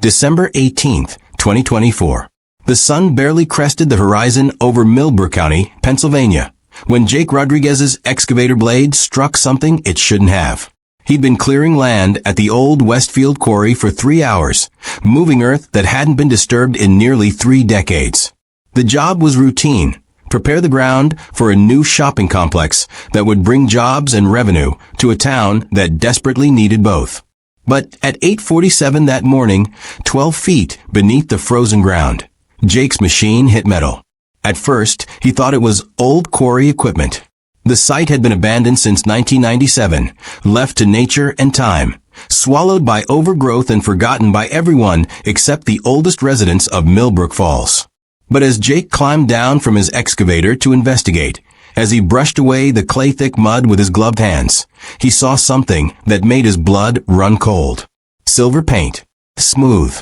December 18th, 2024. The sun barely crested the horizon over Millbrook County, Pennsylvania, when Jake Rodriguez's excavator blade struck something it shouldn't have. He'd been clearing land at the old Westfield quarry for 3 hours, moving earth that hadn't been disturbed in nearly 3 decades. The job was routine. Prepare the ground for a new shopping complex that would bring jobs and revenue to a town that desperately needed both. But at 8:47 that morning, 12 feet beneath the frozen ground, Jake's machine hit metal. At first, he thought it was old quarry equipment. The site had been abandoned since 1997, left to nature and time, swallowed by overgrowth and forgotten by everyone except the oldest residents of Millbrook Falls. But as Jake climbed down from his excavator to investigate, as he brushed away the clay-thick mud with his gloved hands, he saw something that made his blood run cold. Silver paint. Smooth.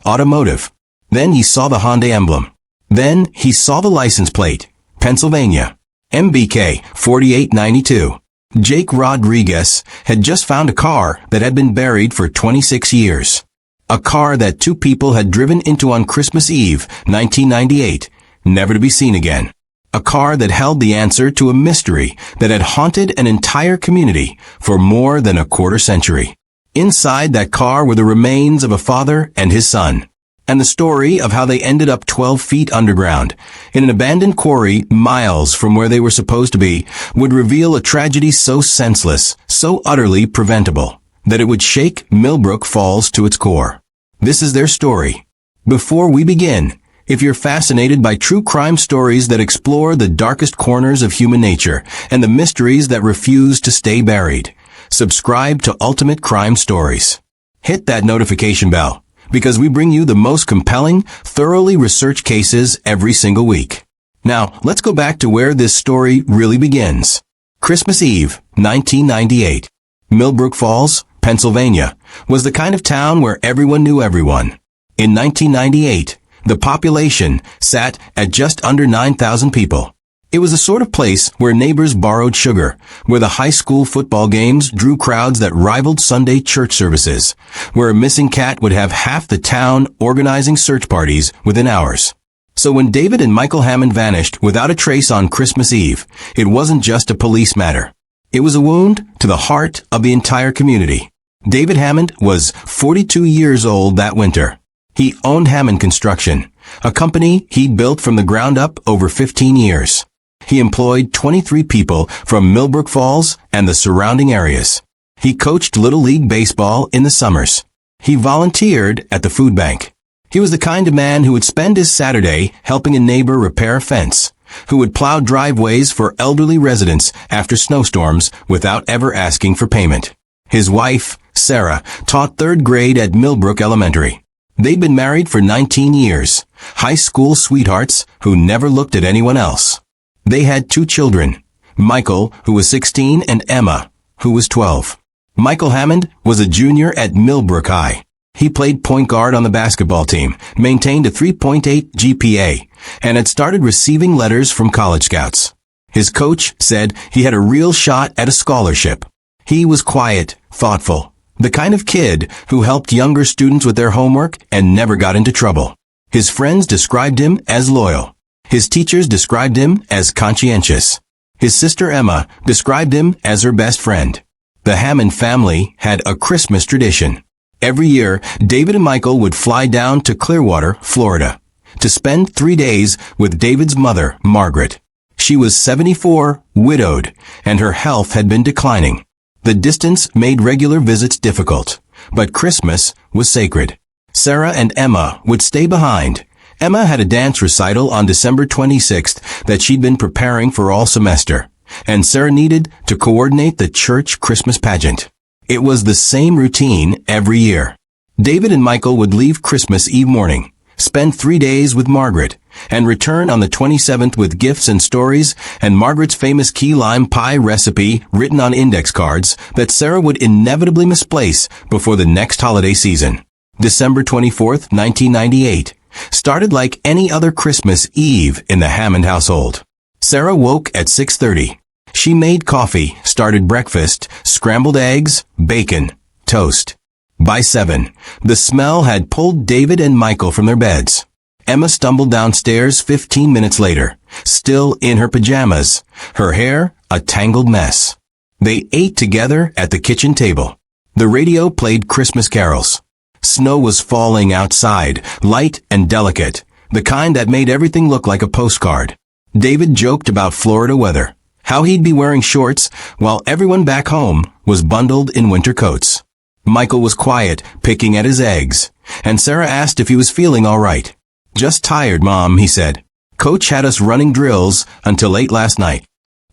Automotive. Then he saw the Honda emblem. Then he saw the license plate. Pennsylvania. MBK 4892. Jake Rodriguez had just found a car that had been buried for 26 years. A car that 2 people had driven into on Christmas Eve, 1998, never to be seen again. A car that held the answer to a mystery that had haunted an entire community for more than a quarter century. Inside that car were the remains of a father and his son, and the story of how they ended up 12 feet underground in an abandoned quarry miles from where they were supposed to be would reveal a tragedy so senseless, so utterly preventable, that it would shake Millbrook Falls to its core. This is their story. Before we begin, if you're fascinated by true crime stories that explore the darkest corners of human nature and the mysteries that refuse to stay buried, subscribe to Ultimate Crime Stories. Hit that notification bell, because we bring you the most compelling, thoroughly researched cases every single week. Now, let's go back to where this story really begins. Christmas Eve, 1998. Millbrook Falls, Pennsylvania, was the kind of town where everyone knew everyone. In 1998, the population sat at just under 9,000 people. It was the sort of place where neighbors borrowed sugar, where the high school football games drew crowds that rivaled Sunday church services, where a missing cat would have half the town organizing search parties within hours. So when David and Michael Hammond vanished without a trace on Christmas Eve, it wasn't just a police matter. It was a wound to the heart of the entire community. David Hammond was 42 years old that winter. He owned Hammond Construction, a company he'd built from the ground up over 15 years. He employed 23 people from Millbrook Falls and the surrounding areas. He coached Little League Baseball in the summers. He volunteered at the food bank. He was the kind of man who would spend his Saturday helping a neighbor repair a fence, who would plow driveways for elderly residents after snowstorms without ever asking for payment. His wife, Sarah, taught 3rd grade at Millbrook Elementary. They'd been married for 19 years, high school sweethearts who never looked at anyone else. They had 2 children, Michael, who was 16, and Emma, who was 12. Michael Hammond was a junior at Millbrook High. He played point guard on the basketball team, maintained a 3.8 GPA, and had started receiving letters from college scouts. His coach said he had a real shot at a scholarship. He was quiet, thoughtful, the kind of kid who helped younger students with their homework and never got into trouble. His friends described him as loyal. His teachers described him as conscientious. His sister Emma described him as her best friend. The Hammond family had a Christmas tradition. Every year, David and Michael would fly down to Clearwater, Florida, to spend 3 days with David's mother, Margaret. She was 74, widowed, and her health had been declining. The distance made regular visits difficult, but Christmas was sacred. Sarah and Emma would stay behind. Emma had a dance recital on December 26th that she'd been preparing for all semester, and Sarah needed to coordinate the church Christmas pageant. It was the same routine every year. David and Michael would leave Christmas Eve morning, spend 3 days with Margaret, and return on the 27th with gifts and stories and Margaret's famous key lime pie recipe written on index cards that Sarah would inevitably misplace before the next holiday season. December 24th, 1998, started like any other Christmas Eve in the Hammond household. Sarah woke at 6:30. She made coffee, started breakfast, scrambled eggs, bacon, toast. By 7, the smell had pulled David and Michael from their beds. Emma stumbled downstairs 15 minutes later, still in her pajamas, her hair a tangled mess. They ate together at the kitchen table. The radio played Christmas carols. Snow was falling outside, light and delicate, the kind that made everything look like a postcard. David joked about Florida weather, how he'd be wearing shorts while everyone back home was bundled in winter coats. Michael was quiet, picking at his eggs, and Sarah asked if he was feeling all right. "Just tired, Mom," he said. "Coach had us running drills until late last night."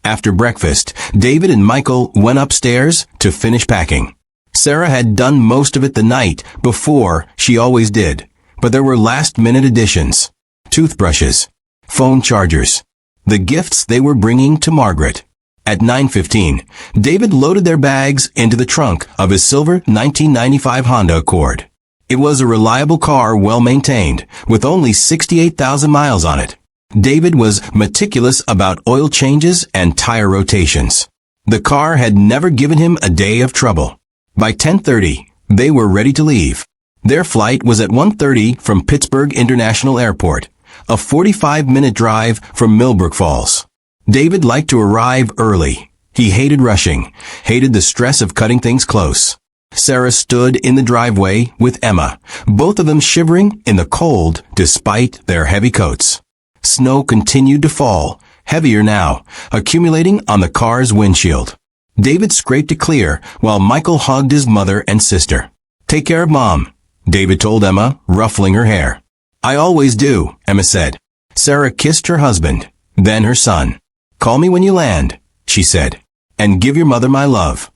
After breakfast, David and Michael went upstairs to finish packing. Sarah had done most of it the night before, she always did, but there were last-minute additions. Toothbrushes, phone chargers, the gifts they were bringing to Margaret. At 9:15, David loaded their bags into the trunk of his silver 1995 Honda Accord. It was a reliable car, well-maintained, with only 68,000 miles on it. David was meticulous about oil changes and tire rotations. The car had never given him a day of trouble. By 10:30, they were ready to leave. Their flight was at 1:30 from Pittsburgh International Airport, a 45-minute drive from Millbrook Falls. David liked to arrive early. He hated rushing, hated the stress of cutting things close. Sarah stood in the driveway with Emma, both of them shivering in the cold despite their heavy coats. Snow continued to fall, heavier now, accumulating on the car's windshield. David scraped it clear while Michael hugged his mother and sister. "Take care of Mom," David told Emma, ruffling her hair. "I always do," Emma said. Sarah kissed her husband, then her son. "Call me when you land," she said, "and give your mother my love."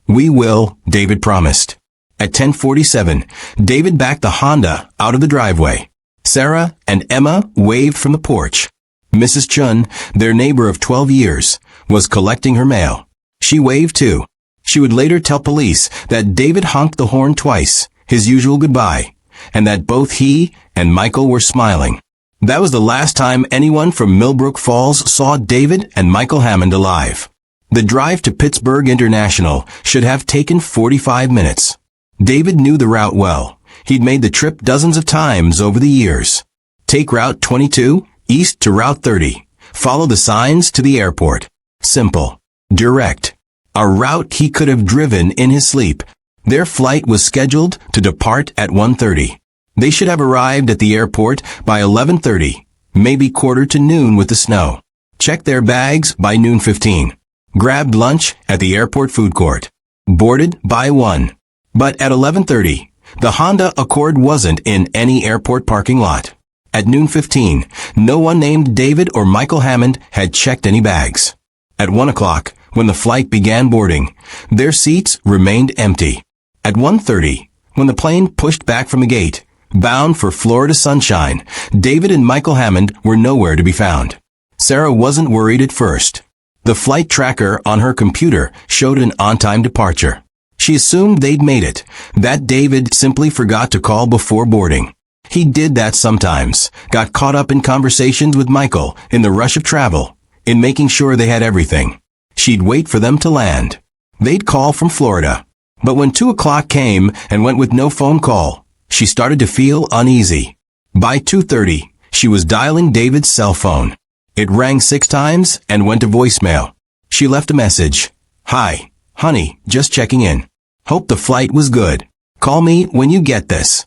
"We will," David promised. At 10:47, David backed the Honda out of the driveway. Sarah and Emma waved from the porch. Mrs. Chun, their neighbor of 12 years, was collecting her mail. She waved too. She would later tell police that David honked the horn twice, his usual goodbye, and that both he and Michael were smiling. That was the last time anyone from Millbrook Falls saw David and Michael Hammond alive. The drive to Pittsburgh International should have taken 45 minutes. David knew the route well. He'd made the trip dozens of times over the years. Take Route 22, east to Route 30. Follow the signs to the airport. Simple. Direct. A route he could have driven in his sleep. Their flight was scheduled to depart at 1:30. They should have arrived at the airport by 11:30, maybe quarter to noon with the snow. Checked their bags by noon 15. Grabbed lunch at the airport food court. Boarded by 1. But at 11:30, the Honda Accord wasn't in any airport parking lot. At noon 15, no one named David or Michael Hammond had checked any bags. At 1 o'clock, when the flight began boarding, their seats remained empty. At 1:30, when the plane pushed back from the gate, bound for Florida sunshine, David and Michael Hammond were nowhere to be found. Sarah wasn't worried at first. The flight tracker on her computer showed an on-time departure. She assumed they'd made it, that David simply forgot to call before boarding. He did that sometimes, got caught up in conversations with Michael in the rush of travel, in making sure they had everything. She'd wait for them to land. They'd call from Florida. But when 2 o'clock came and went with no phone call, she started to feel uneasy. By 2:30, she was dialing David's cell phone. It rang 6 times and went to voicemail. She left a message. "Hi, honey, just checking in. Hope the flight was good. Call me when you get this."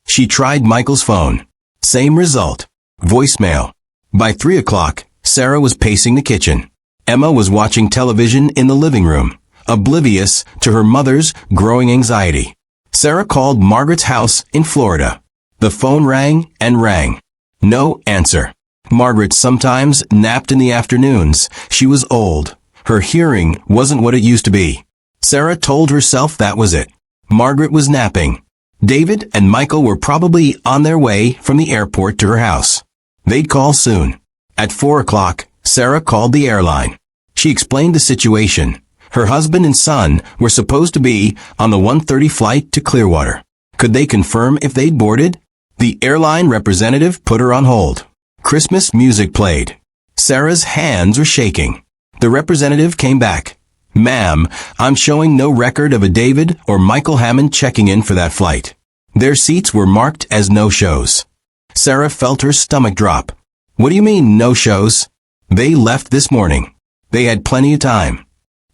She tried Michael's phone. Same result. Voicemail. By 3 o'clock, Sarah was pacing the kitchen. Emma was watching television in the living room, oblivious to her mother's growing anxiety. Sarah called Margaret's house in Florida. The phone rang and rang. No answer. Margaret sometimes napped in the afternoons. She was old. Her hearing wasn't what it used to be. Sarah told herself that was it. Margaret was napping. David and Michael were probably on their way from the airport to her house. They'd call soon. At 4 o'clock, Sarah called the airline. She explained the situation. Her husband and son were supposed to be on the 1:30 flight to Clearwater. Could they confirm if they'd boarded? The airline representative put her on hold. Christmas music played. Sarah's hands were shaking. The representative came back. Ma'am, I'm showing no record of a David or Michael Hammond checking in for that flight. Their seats were marked as no-shows. Sarah felt her stomach drop. What do you mean, no-shows? They left this morning. They had plenty of time.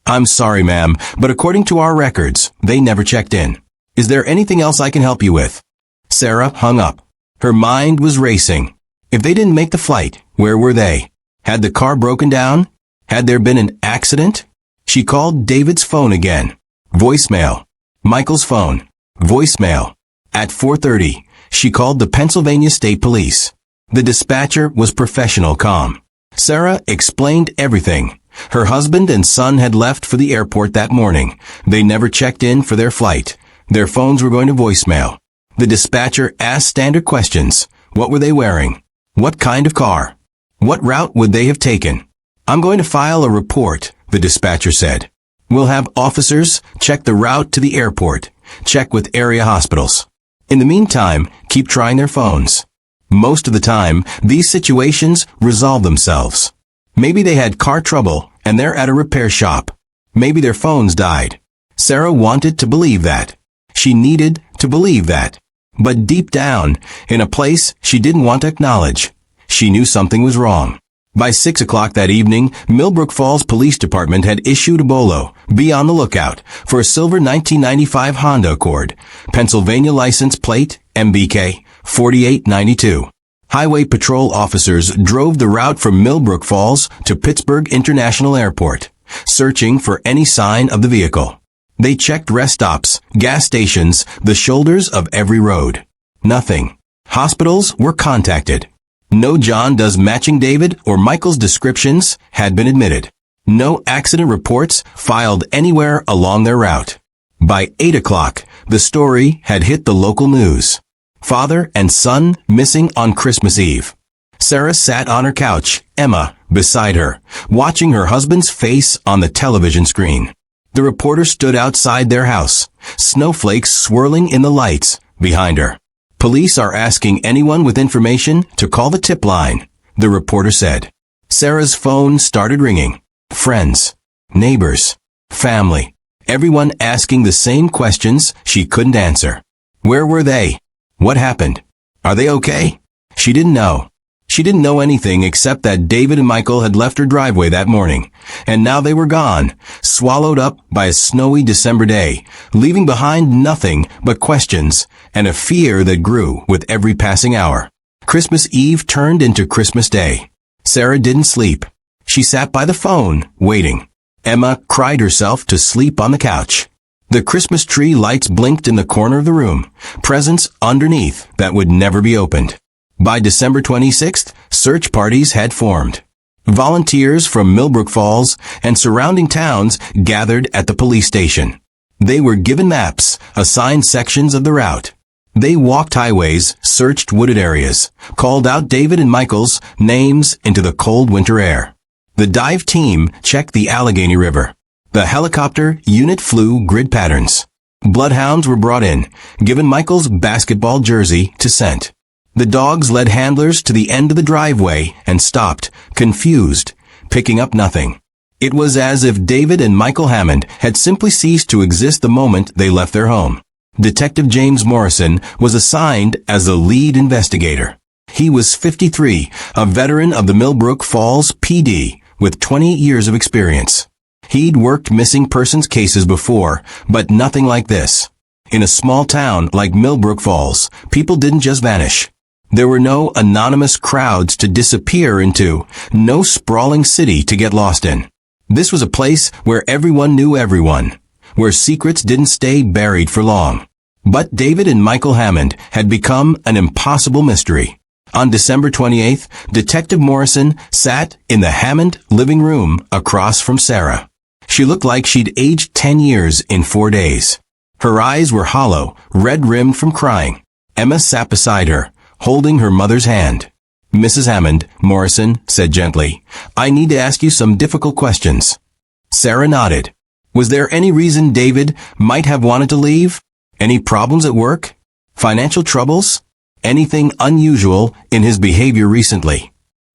I'm sorry, ma'am, but according to our records, they never checked in. Is there anything else I can help you with? Sarah hung up. Her mind was racing. If they didn't make the flight, where were they? Had the car broken down? Had there been an accident? She called David's phone again. Voicemail. Michael's phone. Voicemail. At 4:30, she called the Pennsylvania State Police. The dispatcher was professional calm. Sarah explained everything. Her husband and son had left for the airport that morning. They never checked in for their flight. Their phones were going to voicemail. The dispatcher asked standard questions. What were they wearing? What kind of car? What route would they have taken? I'm going to file a report, the dispatcher said. We'll have officers check the route to the airport. Check with area hospitals. In the meantime, keep trying their phones. Most of the time, these situations resolve themselves. Maybe they had car trouble and they're at a repair shop. Maybe their phones died. Sarah wanted to believe that. She needed to believe that. But deep down, in a place she didn't want to acknowledge, she knew something was wrong. By 6 o'clock that evening, Millbrook Falls Police Department had issued a bolo, be on the lookout, for a silver 1995 Honda Accord, Pennsylvania license plate MBK 4892. Highway patrol officers drove the route from Millbrook Falls to Pittsburgh International Airport, searching for any sign of the vehicle. They checked rest stops, gas stations, the shoulders of every road. Nothing. Hospitals were contacted. No John Doe's matching David or Michael's descriptions had been admitted. No accident reports filed anywhere along their route. By 8 o'clock, the story had hit the local news. Father and son missing on Christmas Eve. Sarah sat on her couch, Emma beside her, watching her husband's face on the television screen. The reporter stood outside their house, snowflakes swirling in the lights behind her. Police are asking anyone with information to call the tip line, the reporter said. Sarah's phone started ringing. Friends, neighbors, family, everyone asking the same questions she couldn't answer. Where were they? What happened? Are they okay? She didn't know. She didn't know anything except that David and Michael had left her driveway that morning, and now they were gone, swallowed up by a snowy December day, leaving behind nothing but questions and a fear that grew with every passing hour. Christmas Eve turned into Christmas Day. Sarah didn't sleep. She sat by the phone, waiting. Emma cried herself to sleep on the couch. The Christmas tree lights blinked in the corner of the room, presents underneath that would never be opened. By December 26th, search parties had formed. Volunteers from Millbrook Falls and surrounding towns gathered at the police station. They were given maps, assigned sections of the route. They walked highways, searched wooded areas, called out David and Michael's names into the cold winter air. The dive team checked the Allegheny River. The helicopter unit flew grid patterns. Bloodhounds were brought in, given Michael's basketball jersey to scent. The dogs led handlers to the end of the driveway and stopped, confused, picking up nothing. It was as if David and Michael Hammond had simply ceased to exist the moment they left their home. Detective James Morrison was assigned as the lead investigator. He was 53, a veteran of the Millbrook Falls PD with 20 years of experience. He'd worked missing persons cases before, but nothing like this. In a small town like Millbrook Falls, people didn't just vanish. There were no anonymous crowds to disappear into, no sprawling city to get lost in. This was a place where everyone knew everyone, where secrets didn't stay buried for long. But David and Michael Hammond had become an impossible mystery. On December 28th, Detective Morrison sat in the Hammond living room across from Sarah. She looked like she'd aged 10 years in 4 days. Her eyes were hollow, red-rimmed from crying. Emma sat beside her, holding her mother's hand. Mrs. Hammond, Morrison said gently, I need to ask you some difficult questions. Sarah nodded. Was there any reason David might have wanted to leave? Any problems at work? Financial troubles? Anything unusual in his behavior recently?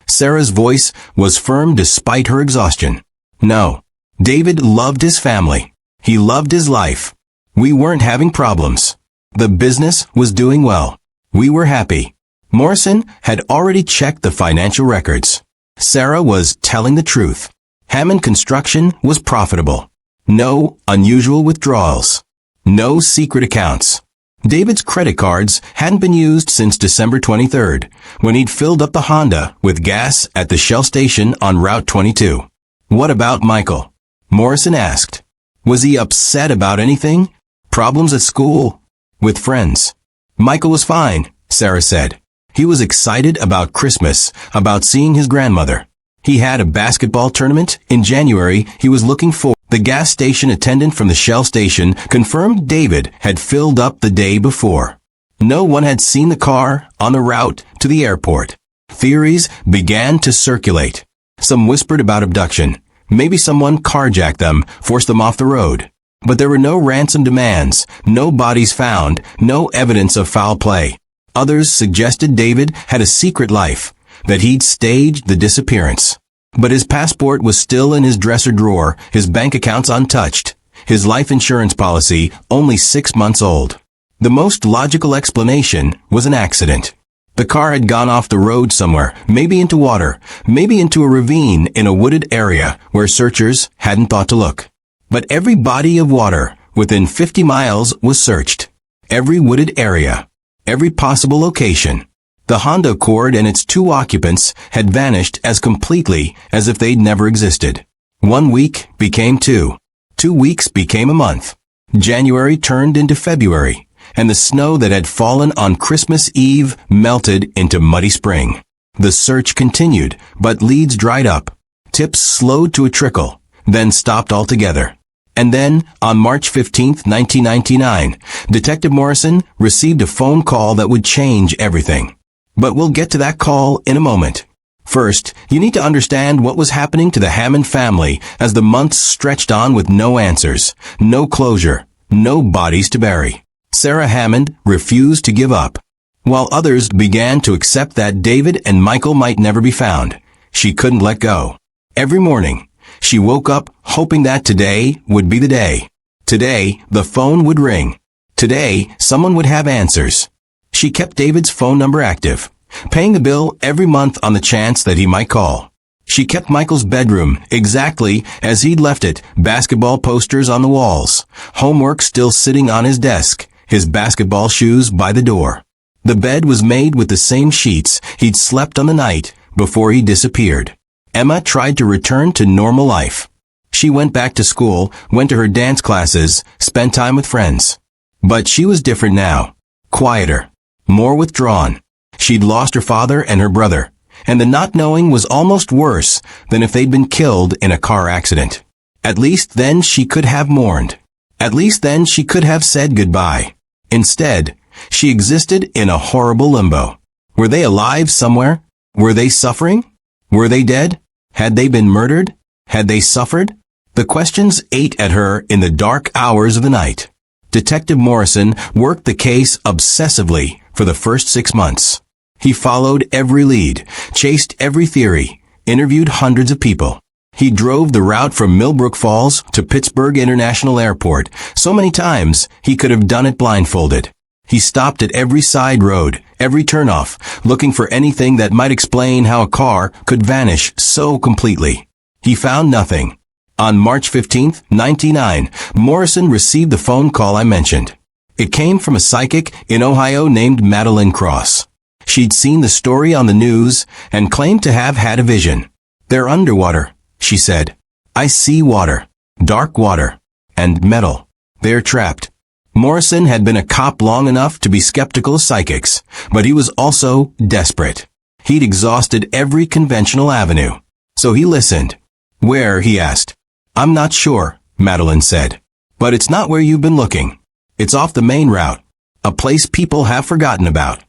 Sarah's voice was firm despite her exhaustion. No. David loved his family. He loved his life. We weren't having problems. The business was doing well. We were happy. Morrison had already checked the financial records. Sarah was telling the truth. Hammond Construction was profitable. No unusual withdrawals. No secret accounts. David's credit cards hadn't been used since December 23rd, when he'd filled up the Honda with gas at the Shell station on Route 22. What about Michael? Morrison asked. Was he upset about anything? Problems at school? With friends? Michael was fine, Sarah said. He was excited about Christmas, about seeing his grandmother. He had a basketball tournament in January he was looking for. The gas station attendant from the Shell station confirmed David had filled up the day before. No one had seen the car on the route to the airport. Theories began to circulate. Some whispered about abduction. Maybe someone carjacked them, forced them off the road. But there were no ransom demands, no bodies found, no evidence of foul play. Others suggested David had a secret life, that he'd staged the disappearance. But his passport was still in his dresser drawer, his bank accounts untouched, his life insurance policy only 6 months old. The most logical explanation was an accident. The car had gone off the road somewhere, maybe into water, maybe into a ravine in a wooded area where searchers hadn't thought to look. But every body of water within 50 miles was searched. Every wooded area. Every possible location. The Honda Accord and its 2 occupants had vanished as completely as if they'd never existed. 1 week became 2. 2 weeks became a month. January turned into February, and the snow that had fallen on Christmas Eve melted into muddy spring. The search continued, but leads dried up. Tips slowed to a trickle, then stopped altogether. And then, on March 15, 1999, Detective Morrison received a phone call that would change everything. But we'll get to that call in a moment. First, you need to understand what was happening to the Hammond family as the months stretched on with no answers, no closure, no bodies to bury. Sarah Hammond refused to give up. While others began to accept that David and Michael might never be found, she couldn't let go. Every morning, she woke up hoping that today would be the day. Today, the phone would ring. Today, someone would have answers. She kept David's phone number active, paying the bill every month on the chance that he might call. She kept Michael's bedroom exactly as he'd left it, basketball posters on the walls, homework still sitting on his desk, his basketball shoes by the door. The bed was made with the same sheets he'd slept on the night before he disappeared. Emma tried to return to normal life. She went back to school, went to her dance classes, spent time with friends. But she was different now. Quieter. More withdrawn. She'd lost her father and her brother, and the not knowing was almost worse than if they'd been killed in a car accident. At least then she could have mourned. At least then she could have said goodbye. Instead, she existed in a horrible limbo. Were they alive somewhere? Were they suffering? Were they dead? Had they been murdered? Had they suffered? The questions ate at her in the dark hours of the night. Detective Morrison worked the case obsessively for the first 6 months. He followed every lead, chased every theory, interviewed hundreds of people. He drove the route from Millbrook Falls to Pittsburgh International Airport so many times he could have done it blindfolded. He stopped at every side road, every turnoff, looking for anything that might explain how a car could vanish so completely. He found nothing. On March 15, 1999, Morrison received the phone call I mentioned. It came from a psychic in Ohio named Madeline Cross. She'd seen the story on the news and claimed to have had a vision. "They're underwater," she said. "I see water, dark water, and metal. They're trapped." Morrison had been a cop long enough to be skeptical of psychics, but he was also desperate. He'd exhausted every conventional avenue. So he listened. "Where?" he asked. "I'm not sure," Madeline said. "But it's not where you've been looking. It's off the main route, a place people have forgotten about."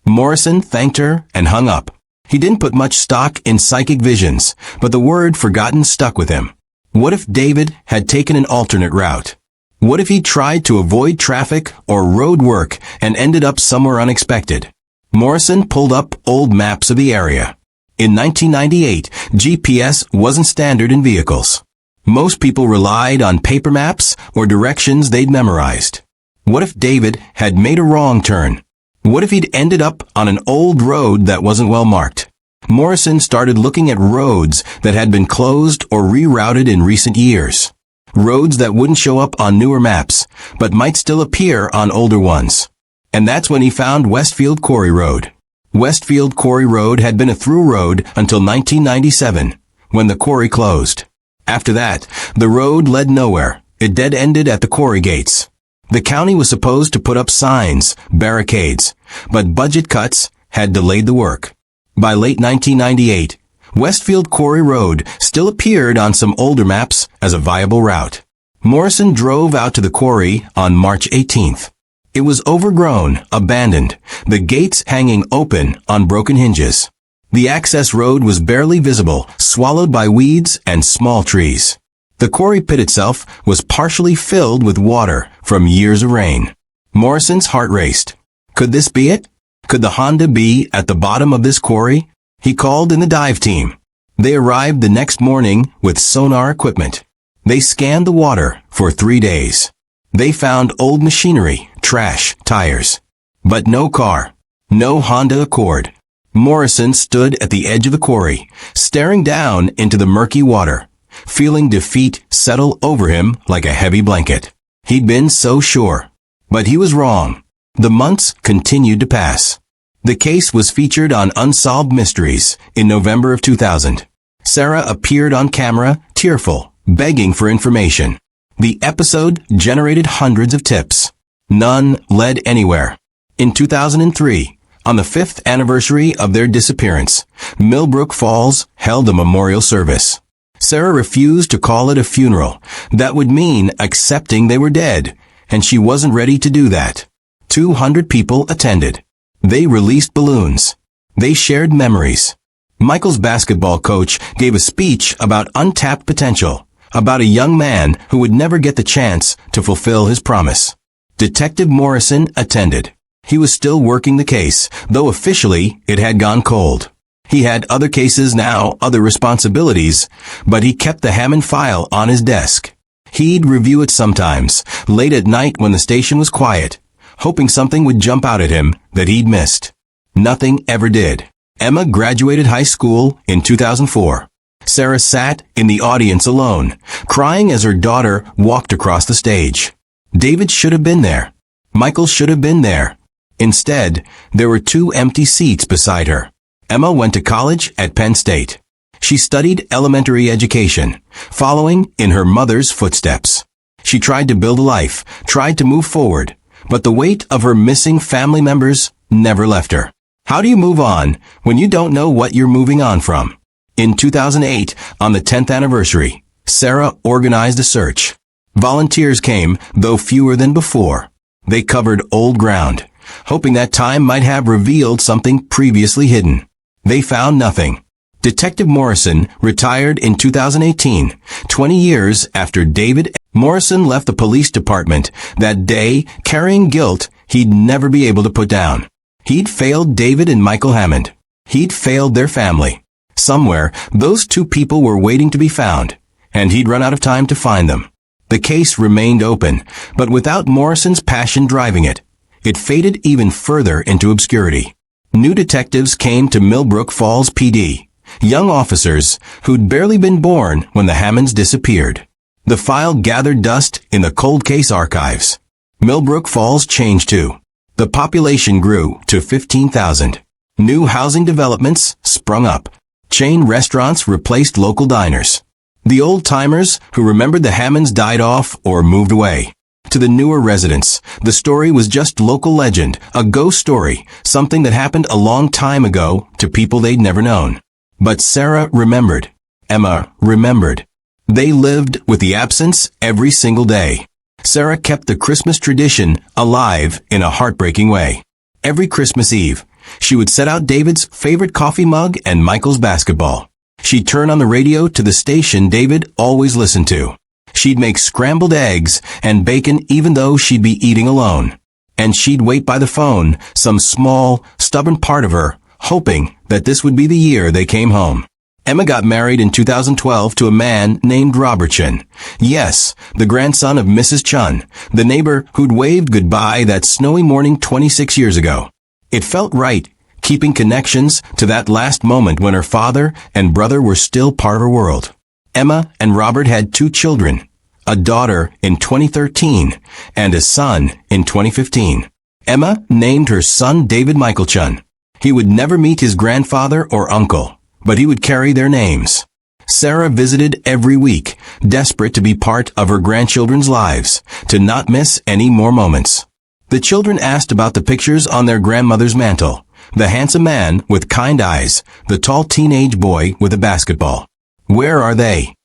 Morrison thanked her and hung up. He didn't put much stock in psychic visions, but the word forgotten stuck with him. What if David had taken an alternate route? What if he tried to avoid traffic or road work and ended up somewhere unexpected? Morrison pulled up old maps of the area. In 1998, GPS wasn't standard in vehicles. Most people relied on paper maps or directions they'd memorized. What if David had made a wrong turn? What if he'd ended up on an old road that wasn't well marked? Morrison started looking at roads that had been closed or rerouted in recent years. Roads that wouldn't show up on newer maps, but might still appear on older ones. And that's when he found Westfield Quarry Road. Westfield Quarry Road had been a through road until 1997, when the quarry closed. After that, the road led nowhere. It dead-ended at the quarry gates. The county was supposed to put up signs, barricades, but budget cuts had delayed the work. By late 1998, Westfield Quarry Road still appeared on some older maps as a viable route. Morrison drove out to the quarry on March 18th. It was overgrown, abandoned, the gates hanging open on broken hinges. The access road was barely visible, swallowed by weeds and small trees. The quarry pit itself was partially filled with water from years of rain. Morrison's heart raced. Could this be it? Could the Honda be at the bottom of this quarry? He called in the dive team. They arrived the next morning with sonar equipment. They scanned the water for 3 days. They found old machinery, trash, tires. But no car. No Honda Accord. Morrison stood at the edge of the quarry, staring down into the murky water, feeling defeat settle over him like a heavy blanket. He'd been so sure. But he was wrong. The months continued to pass. The case was featured on Unsolved Mysteries in November of 2000. Sarah appeared on camera, tearful, begging for information. The episode generated hundreds of tips. None led anywhere. In 2003, on the 5th anniversary of their disappearance, Millbrook Falls held a memorial service. Sarah refused to call it a funeral. That would mean accepting they were dead, and she wasn't ready to do that. 200 people attended. They released balloons. They shared memories. Michael's basketball coach gave a speech about untapped potential, about a young man who would never get the chance to fulfill his promise. Detective Morrison attended. He was still working the case, though officially it had gone cold. He had other cases now, other responsibilities, but he kept the Hammond file on his desk. He'd review it sometimes, late at night when the station was quiet, hoping something would jump out at him that he'd missed. Nothing ever did. Emma graduated high school in 2004. Sarah sat in the audience alone, crying as her daughter walked across the stage. David should have been there. Michael should have been there. Instead, there were 2 empty seats beside her. Emma went to college at Penn State. She studied elementary education, following in her mother's footsteps. She tried to build a life, tried to move forward, but the weight of her missing family members never left her. How do you move on when you don't know what you're moving on from? In 2008, on the 10th anniversary, Sarah organized a search. Volunteers came, though fewer than before. They covered old ground, hoping that time might have revealed something previously hidden. They found nothing. Detective Morrison retired in 2018, 20 years after David. Morrison left the police department that day carrying guilt he'd never be able to put down. He'd failed David and Michael Hammond. He'd failed their family. Somewhere, those 2 people were waiting to be found, and he'd run out of time to find them. The case remained open, but without Morrison's passion driving it, it faded even further into obscurity. New detectives came to Millbrook Falls PD, young officers who'd barely been born when the Hammonds disappeared. The file gathered dust in the cold case archives. Millbrook Falls changed too. The population grew to 15,000. New housing developments sprung up. Chain restaurants replaced local diners. The old-timers who remembered the Hammonds died off or moved away. To the newer residents, the story was just local legend, a ghost story, something that happened a long time ago to people they'd never known. But Sarah remembered. Emma remembered. They lived with the absence every single day. Sarah kept the Christmas tradition alive in a heartbreaking way. Every Christmas Eve, she would set out David's favorite coffee mug and Michael's basketball. She'd turn on the radio to the station David always listened to. She'd make scrambled eggs and bacon even though she'd be eating alone. And she'd wait by the phone, some small, stubborn part of her, hoping that this would be the year they came home. Emma got married in 2012 to a man named Robert Chun. Yes, the grandson of Mrs. Chun, the neighbor who'd waved goodbye that snowy morning 26 years ago. It felt right, keeping connections to that last moment when her father and brother were still part of her world. Emma and Robert had 2 children, a daughter in 2013 and a son in 2015. Emma named her son David Michael Chun. He would never meet his grandfather or uncle, but he would carry their names. Sarah visited every week, desperate to be part of her grandchildren's lives, to not miss any more moments. The children asked about the pictures on their grandmother's mantle, the handsome man with kind eyes, the tall teenage boy with a basketball. Where are they?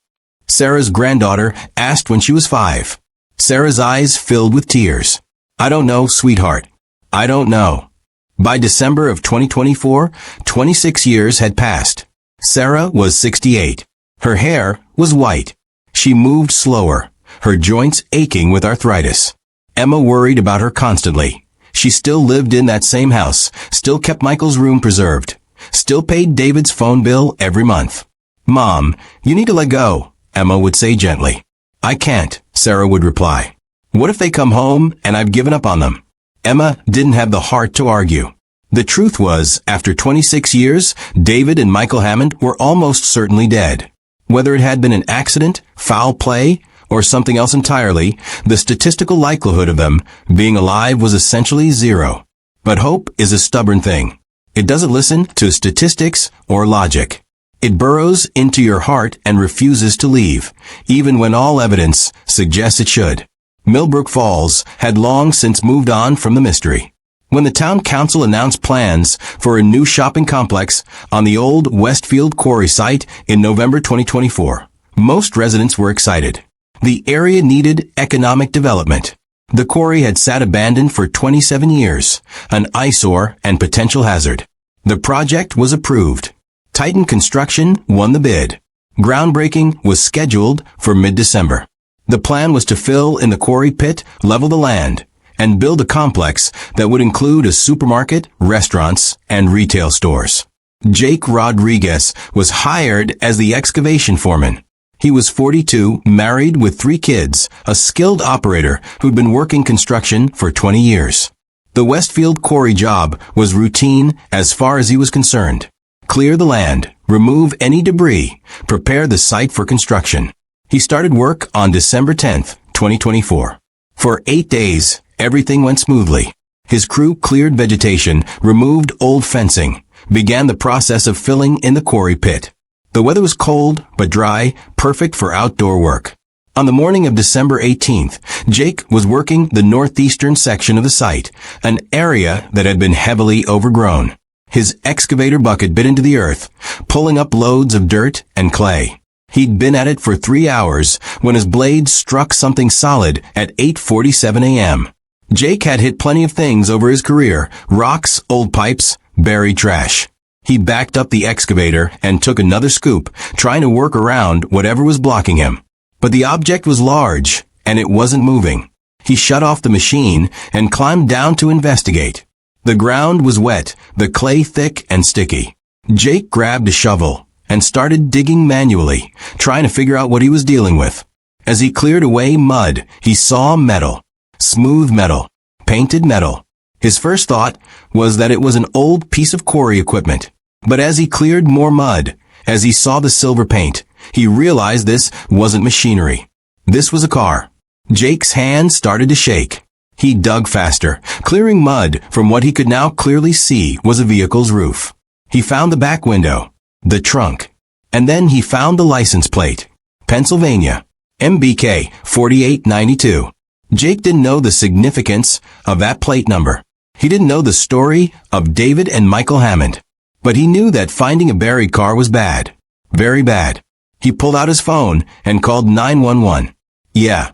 Sarah's granddaughter asked when she was 5. Sarah's eyes filled with tears. I don't know, sweetheart. I don't know. By December of 2024, 26 years had passed. Sarah was 68. Her hair was white. She moved slower, her joints aching with arthritis. Emma worried about her constantly. She still lived in that same house, still kept Michael's room preserved, still paid David's phone bill every month. Mom, you need to let go, Emma would say gently. I can't, Sarah would reply. What if they come home and I've given up on them? Emma didn't have the heart to argue. The truth was, after 26 years, David and Michael Hammond were almost certainly dead. Whether it had been an accident, foul play, or something else entirely, the statistical likelihood of them being alive was essentially 0. But hope is a stubborn thing. It doesn't listen to statistics or logic. It burrows into your heart and refuses to leave, even when all evidence suggests it should. Millbrook Falls had long since moved on from the mystery. When the town council announced plans for a new shopping complex on the old Westfield quarry site in November 2024, most residents were excited. The area needed economic development. The quarry had sat abandoned for 27 years, an eyesore and potential hazard. The project was approved. Titan Construction won the bid. Groundbreaking was scheduled for mid-December. The plan was to fill in the quarry pit, level the land, and build a complex that would include a supermarket, restaurants, and retail stores. Jake Rodriguez was hired as the excavation foreman. He was 42, married with 3 kids, a skilled operator who'd been working construction for 20 years. The Westfield quarry job was routine as far as he was concerned. Clear the land, remove any debris, prepare the site for construction. He started work on December 10th, 2024. For 8 days, everything went smoothly. His crew cleared vegetation, removed old fencing, began the process of filling in the quarry pit. The weather was cold but dry, perfect for outdoor work. On the morning of December 18th, Jake was working the northeastern section of the site, an area that had been heavily overgrown. His excavator bucket bit into the earth, pulling up loads of dirt and clay. He'd been at it for 3 hours when his blade struck something solid at 8:47 a.m. Jake had hit plenty of things over his career: rocks, old pipes, buried trash. He backed up the excavator and took another scoop, trying to work around whatever was blocking him. But the object was large, and it wasn't moving. He shut off the machine and climbed down to investigate. The ground was wet, the clay thick and sticky. Jake grabbed a shovel and started digging manually, trying to figure out what he was dealing with. As he cleared away mud, he saw metal. Smooth metal. Painted metal. His first thought was that it was an old piece of quarry equipment. But as he cleared more mud, as he saw the silver paint, he realized this wasn't machinery. This was a car. Jake's hand started to shake. He dug faster, clearing mud from what he could now clearly see was a vehicle's roof. He found the back window, the trunk, and then he found the license plate. Pennsylvania, MBK 4892. Jake didn't know the significance of that plate number. He didn't know the story of David and Michael Hammond. But he knew that finding a buried car was bad. Very bad. He pulled out his phone and called 911. Yeah,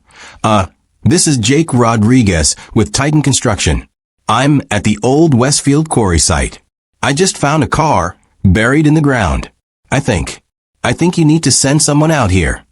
this is Jake Rodriguez with Titan Construction. I'm at the old Westfield quarry site. I just found a car buried in the ground. I think you need to send someone out here.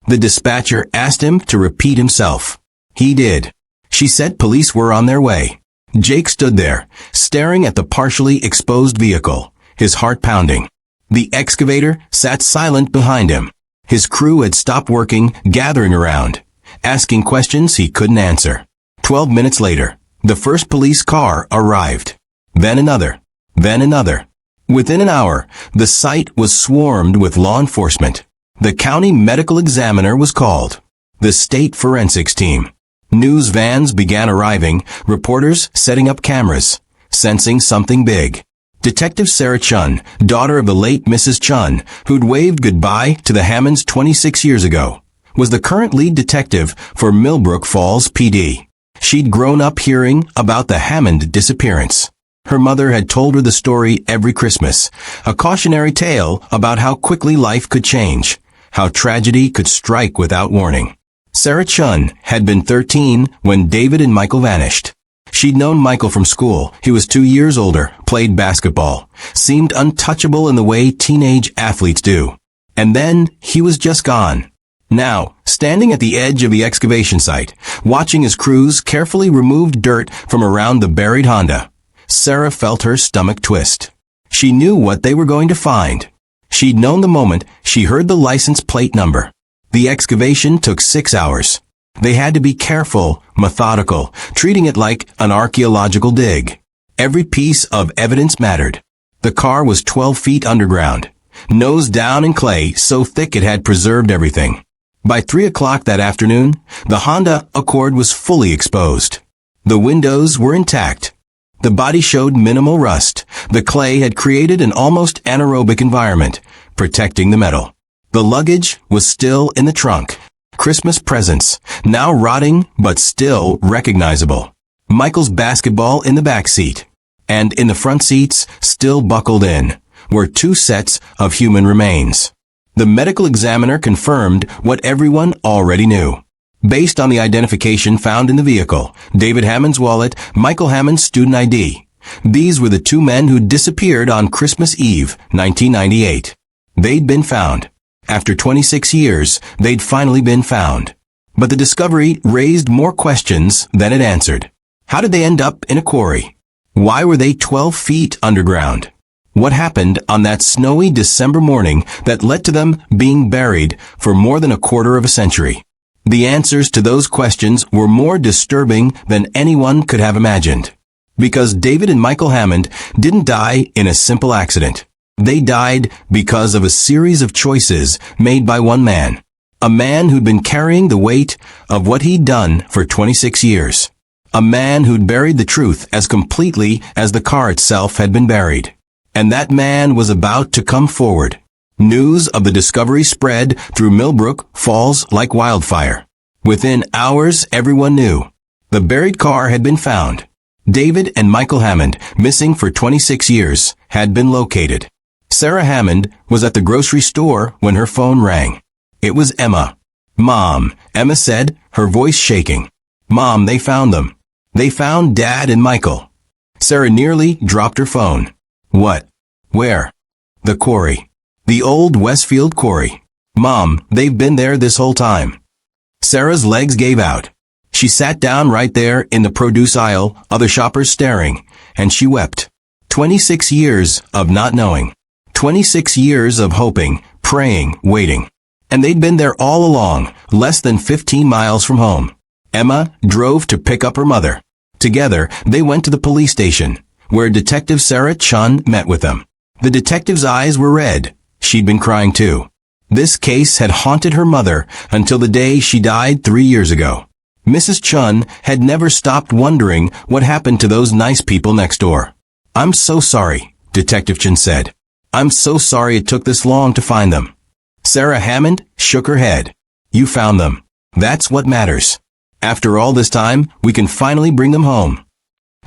The dispatcher asked him to repeat himself. He did. She said police were on their way. Jake stood there, staring at the partially exposed vehicle, his heart pounding. The excavator sat silent behind him. His crew had stopped working, gathering around, asking questions he couldn't answer. 12 minutes later, the first police car arrived. Then another. Then another. Within an hour, the site was swarmed with law enforcement. The county medical examiner was called. The state forensics team. News vans began arriving, reporters setting up cameras, sensing something big. Detective Sarah Chun, daughter of the late Mrs. Chun, who'd waved goodbye to the Hammonds 26 years ago, was the current lead detective for Millbrook Falls PD. She'd grown up hearing about the Hammond disappearance. Her mother had told her the story every Christmas, a cautionary tale about how quickly life could change, how tragedy could strike without warning. Sarah Chun had been 13 when David and Michael vanished. She'd known Michael from school. He was 2 years older, played basketball, seemed untouchable in the way teenage athletes do. And then he was just gone. Now, standing at the edge of the excavation site, watching his crews carefully remove dirt from around the buried Honda, Sarah felt her stomach twist. She knew what they were going to find. She'd known the moment she heard the license plate number. The excavation took 6 hours. They had to be careful, methodical, treating it like an archaeological dig. Every piece of evidence mattered. The car was 12 feet underground, nose down in clay so thick it had preserved everything. By 3 o'clock that afternoon, the Honda Accord was fully exposed. The windows were intact. The body showed minimal rust. The clay had created an almost anaerobic environment, protecting the metal. The luggage was still in the trunk. Christmas presents, now rotting but still recognizable. Michael's basketball in the back seat. And in the front seats, still buckled in, were 2 sets of human remains. The medical examiner confirmed what everyone already knew. Based on the identification found in the vehicle, David Hammond's wallet, Michael Hammond's student ID. These were the 2 men who disappeared on Christmas Eve, 1998. They'd been found. After 26 years, they'd finally been found. But the discovery raised more questions than it answered. How did they end up in a quarry? Why were they 12 feet underground? What happened on that snowy December morning that led to them being buried for more than a quarter of a century? The answers to those questions were more disturbing than anyone could have imagined. Because David and Michael Hammond didn't die in a simple accident. They died because of a series of choices made by one man. A man who'd been carrying the weight of what he'd done for 26 years. A man who'd buried the truth as completely as the car itself had been buried. And that man was about to come forward. News of the discovery spread through Millbrook Falls like wildfire. Within hours, everyone knew. The buried car had been found. David and Michael Hammond, missing for 26 years, had been located. Sarah Hammond was at the grocery store when her phone rang. It was Emma. "Mom," Emma said, her voice shaking. "Mom, they found them. They found Dad and Michael." Sarah nearly dropped her phone. "What? Where?" "The quarry. The old Westfield quarry. Mom, they've been there this whole time." Sarah's legs gave out. She sat down right there in the produce aisle, other shoppers staring, and she wept. 26 years of not knowing. 26 years of hoping, praying, waiting. And they'd been there all along, less than 15 miles from home. Emma drove to pick up her mother. Together, they went to the police station, where Detective Sarah Chun met with them. The detective's eyes were red. She'd been crying too. This case had haunted her mother until the day she died 3 years ago. Mrs. Chun had never stopped wondering what happened to those nice people next door. "I'm so sorry," Detective Chun said. "I'm so sorry it took this long to find them." Sarah Hammond shook her head. "You found them. That's what matters. After all this time, we can finally bring them home."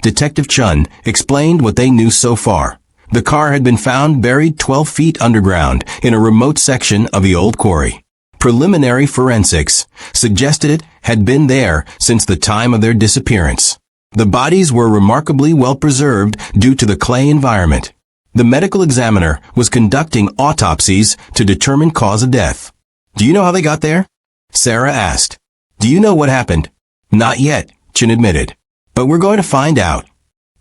Detective Chun explained what they knew so far. The car had been found buried 12 feet underground in a remote section of the old quarry. Preliminary forensics suggested it had been there since the time of their disappearance. The bodies were remarkably well preserved due to the clay environment. The medical examiner was conducting autopsies to determine cause of death. "Do you know how they got there?" Sarah asked. "Do you know what happened?" "Not yet," Chin admitted. "But we're going to find out."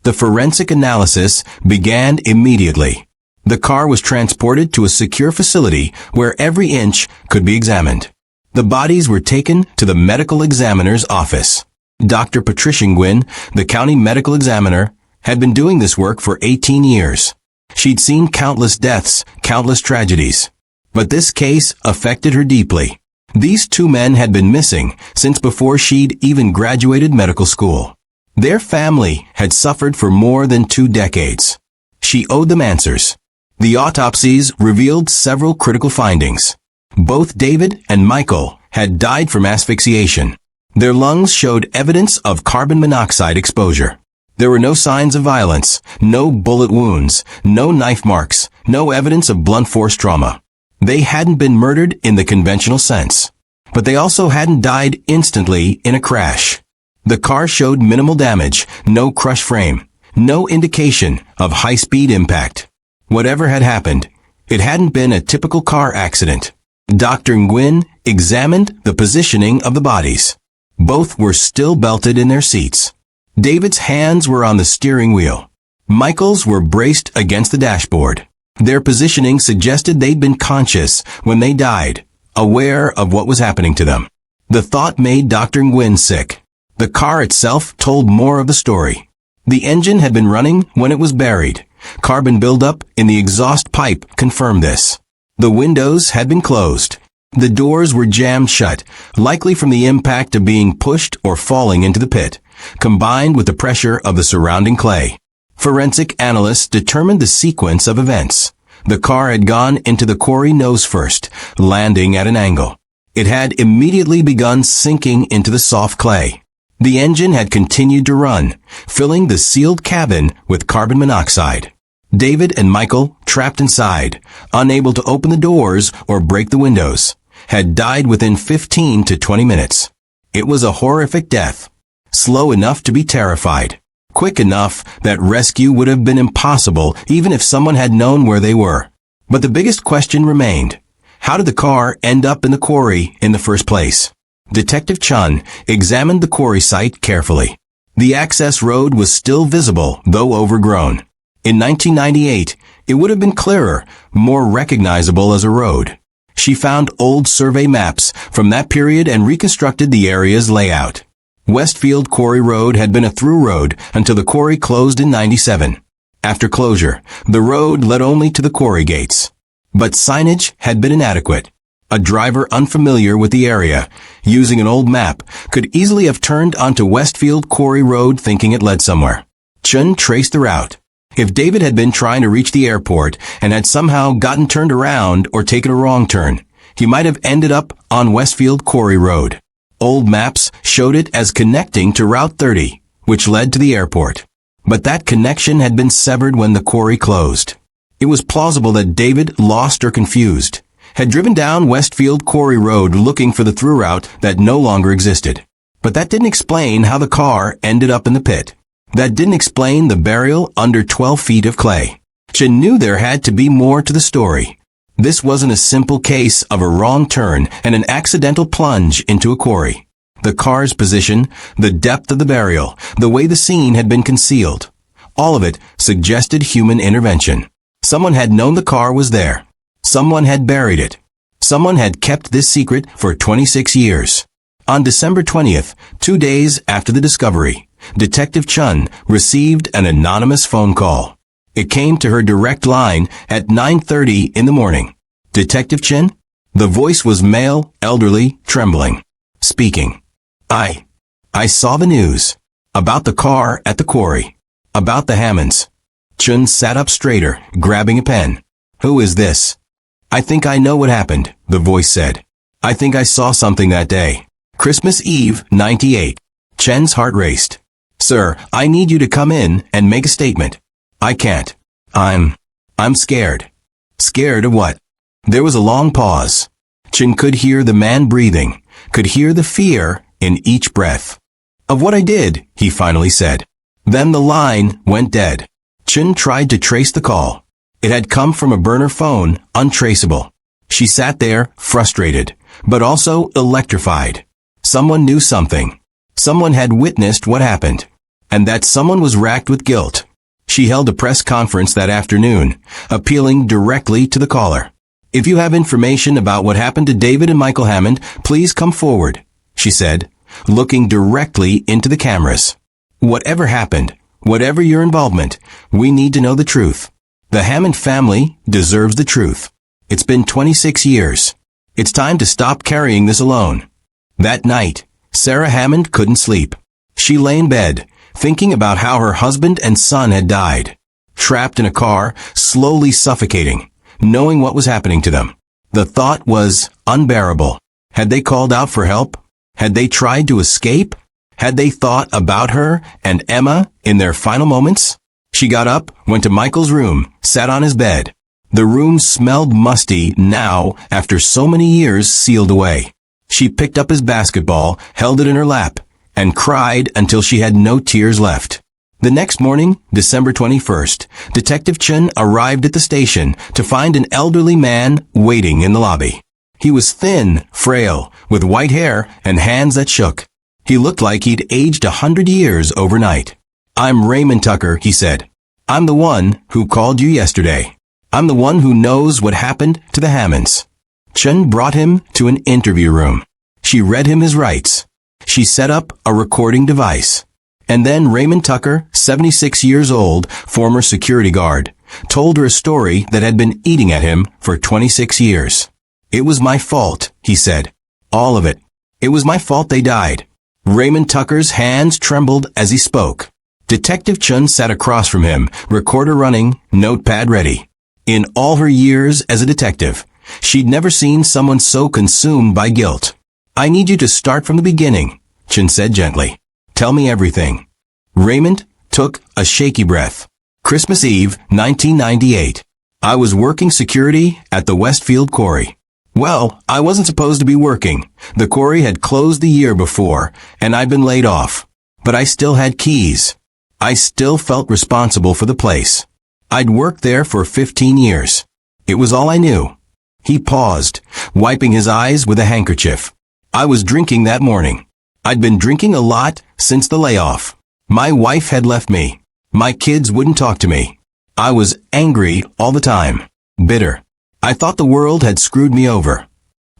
The forensic analysis began immediately. The car was transported to a secure facility where every inch could be examined. The bodies were taken to the medical examiner's office. Dr. Patricia Nguyen, the county medical examiner, had been doing this work for 18 years. She'd seen countless deaths, countless tragedies. But this case affected her deeply. These two men had been missing since before she'd even graduated medical school. Their family had suffered for more than 2 decades. She owed them answers. The autopsies revealed several critical findings. Both David and Michael had died from asphyxiation. Their lungs showed evidence of carbon monoxide exposure. There were no signs of violence, no bullet wounds, no knife marks, no evidence of blunt force trauma. They hadn't been murdered in the conventional sense. But they also hadn't died instantly in a crash. The car showed minimal damage, no crushed frame, no indication of high-speed impact. Whatever had happened, it hadn't been a typical car accident. Dr. Nguyen examined the positioning of the bodies. Both were still belted in their seats. David's hands were on the steering wheel. Michael's were braced against the dashboard. Their positioning suggested they'd been conscious when they died, aware of what was happening to them. The thought made Dr. Nguyen sick. The car itself told more of the story. The engine had been running when it was buried. Carbon buildup in the exhaust pipe confirmed this. The windows had been closed. The doors were jammed shut, likely from the impact of being pushed or falling into the pit, combined with the pressure of the surrounding clay. Forensic analysts determined the sequence of events. The car had gone into the quarry nose first, landing at an angle. It had immediately begun sinking into the soft clay. The engine had continued to run, filling the sealed cabin with carbon monoxide. David and Michael, trapped inside, unable to open the doors or break the windows, had died within 15 to 20 minutes. It was a horrific death. Slow enough to be terrified. Quick enough that rescue would have been impossible even if someone had known where they were. But the biggest question remained. How did the car end up in the quarry in the first place? Detective Chun examined the quarry site carefully. The access road was still visible, though overgrown. In 1998, it would have been clearer, more recognizable as a road. She found old survey maps from that period and reconstructed the area's layout. Westfield Quarry Road had been a through road until the quarry closed in 97. After closure, the road led only to the quarry gates. But signage had been inadequate. A driver unfamiliar with the area, using an old map, could easily have turned onto Westfield Quarry Road thinking it led somewhere. Chun traced the route. If David had been trying to reach the airport and had somehow gotten turned around or taken a wrong turn, he might have ended up on Westfield Quarry Road. Old maps showed it as connecting to Route 30, which led to the airport. But that connection had been severed when the quarry closed. It was plausible that David, lost or confused, had driven down Westfield Quarry Road looking for the through route that no longer existed. But that didn't explain how the car ended up in the pit. That didn't explain the burial under 12 feet of clay. Chun knew there had to be more to the story. This wasn't a simple case of a wrong turn and an accidental plunge into a quarry. The car's position, the depth of the burial, the way the scene had been concealed, all of it suggested human intervention. Someone had known the car was there. Someone had buried it. Someone had kept this secret for 26 years. On December 20th, 2 days after the discovery, Detective Chun received an anonymous phone call. It came to her direct line at 9:30 in the morning. Detective Chin? The voice was male, elderly, trembling. Speaking. I saw the news. About the car at the quarry. About the Hammonds. Chun sat up straighter, grabbing a pen. Who is this? I think I know what happened, the voice said. I think I saw something that day. Christmas Eve, 98. Chen's heart raced. Sir, I need you to come in and make a statement. I can't. I'm scared. Scared of what? There was a long pause. Chen could hear the man breathing, could hear the fear in each breath. Of what I did, he finally said. Then the line went dead. Chen tried to trace the call. It had come from a burner phone, untraceable. She sat there, frustrated, but also electrified. Someone knew something. Someone had witnessed what happened. And that someone was racked with guilt. She held a press conference that afternoon, appealing directly to the caller. "If you have information about what happened to David and Michael Hammond, please come forward," she said, looking directly into the cameras. "Whatever happened, whatever your involvement, we need to know the truth. The Hammond family deserves the truth. It's been 26 years. It's time to stop carrying this alone." That night, Sarah Hammond couldn't sleep. She lay in bed, thinking about how her husband and son had died. Trapped in a car, slowly suffocating, knowing what was happening to them. The thought was unbearable. Had they called out for help? Had they tried to escape? Had they thought about her and Emma in their final moments? She got up, went to Michael's room, sat on his bed. The room smelled musty now after so many years sealed away. She picked up his basketball, held it in her lap, and cried until she had no tears left. The next morning, December 21st, Detective Chun arrived at the station to find an elderly man waiting in the lobby. He was thin, frail, with white hair and hands that shook. He looked like he'd aged 100 years overnight. "I'm Raymond Tucker," he said. "I'm the one who called you yesterday. I'm the one who knows what happened to the Hammonds." Chun brought him to an interview room. She read him his rights. She set up a recording device. And then Raymond Tucker, 76 years old, former security guard, told her a story that had been eating at him for 26 years. "It was my fault," he said. "All of it. It was my fault they died." Raymond Tucker's hands trembled as he spoke. Detective Chun sat across from him, recorder running, notepad ready. In all her years as a detective, she'd never seen someone so consumed by guilt. "I need you to start from the beginning," Chun said gently. "Tell me everything." Raymond took a shaky breath. "Christmas Eve, 1998. I was working security at the Westfield quarry. Well, I wasn't supposed to be working. The quarry had closed the year before, and I'd been laid off. But I still had keys. I still felt responsible for the place. I'd worked there for 15 years. It was all I knew." He paused, wiping his eyes with a handkerchief. "I was drinking that morning. I'd been drinking a lot since the layoff. My wife had left me. My kids wouldn't talk to me. I was angry all the time. Bitter. I thought the world had screwed me over."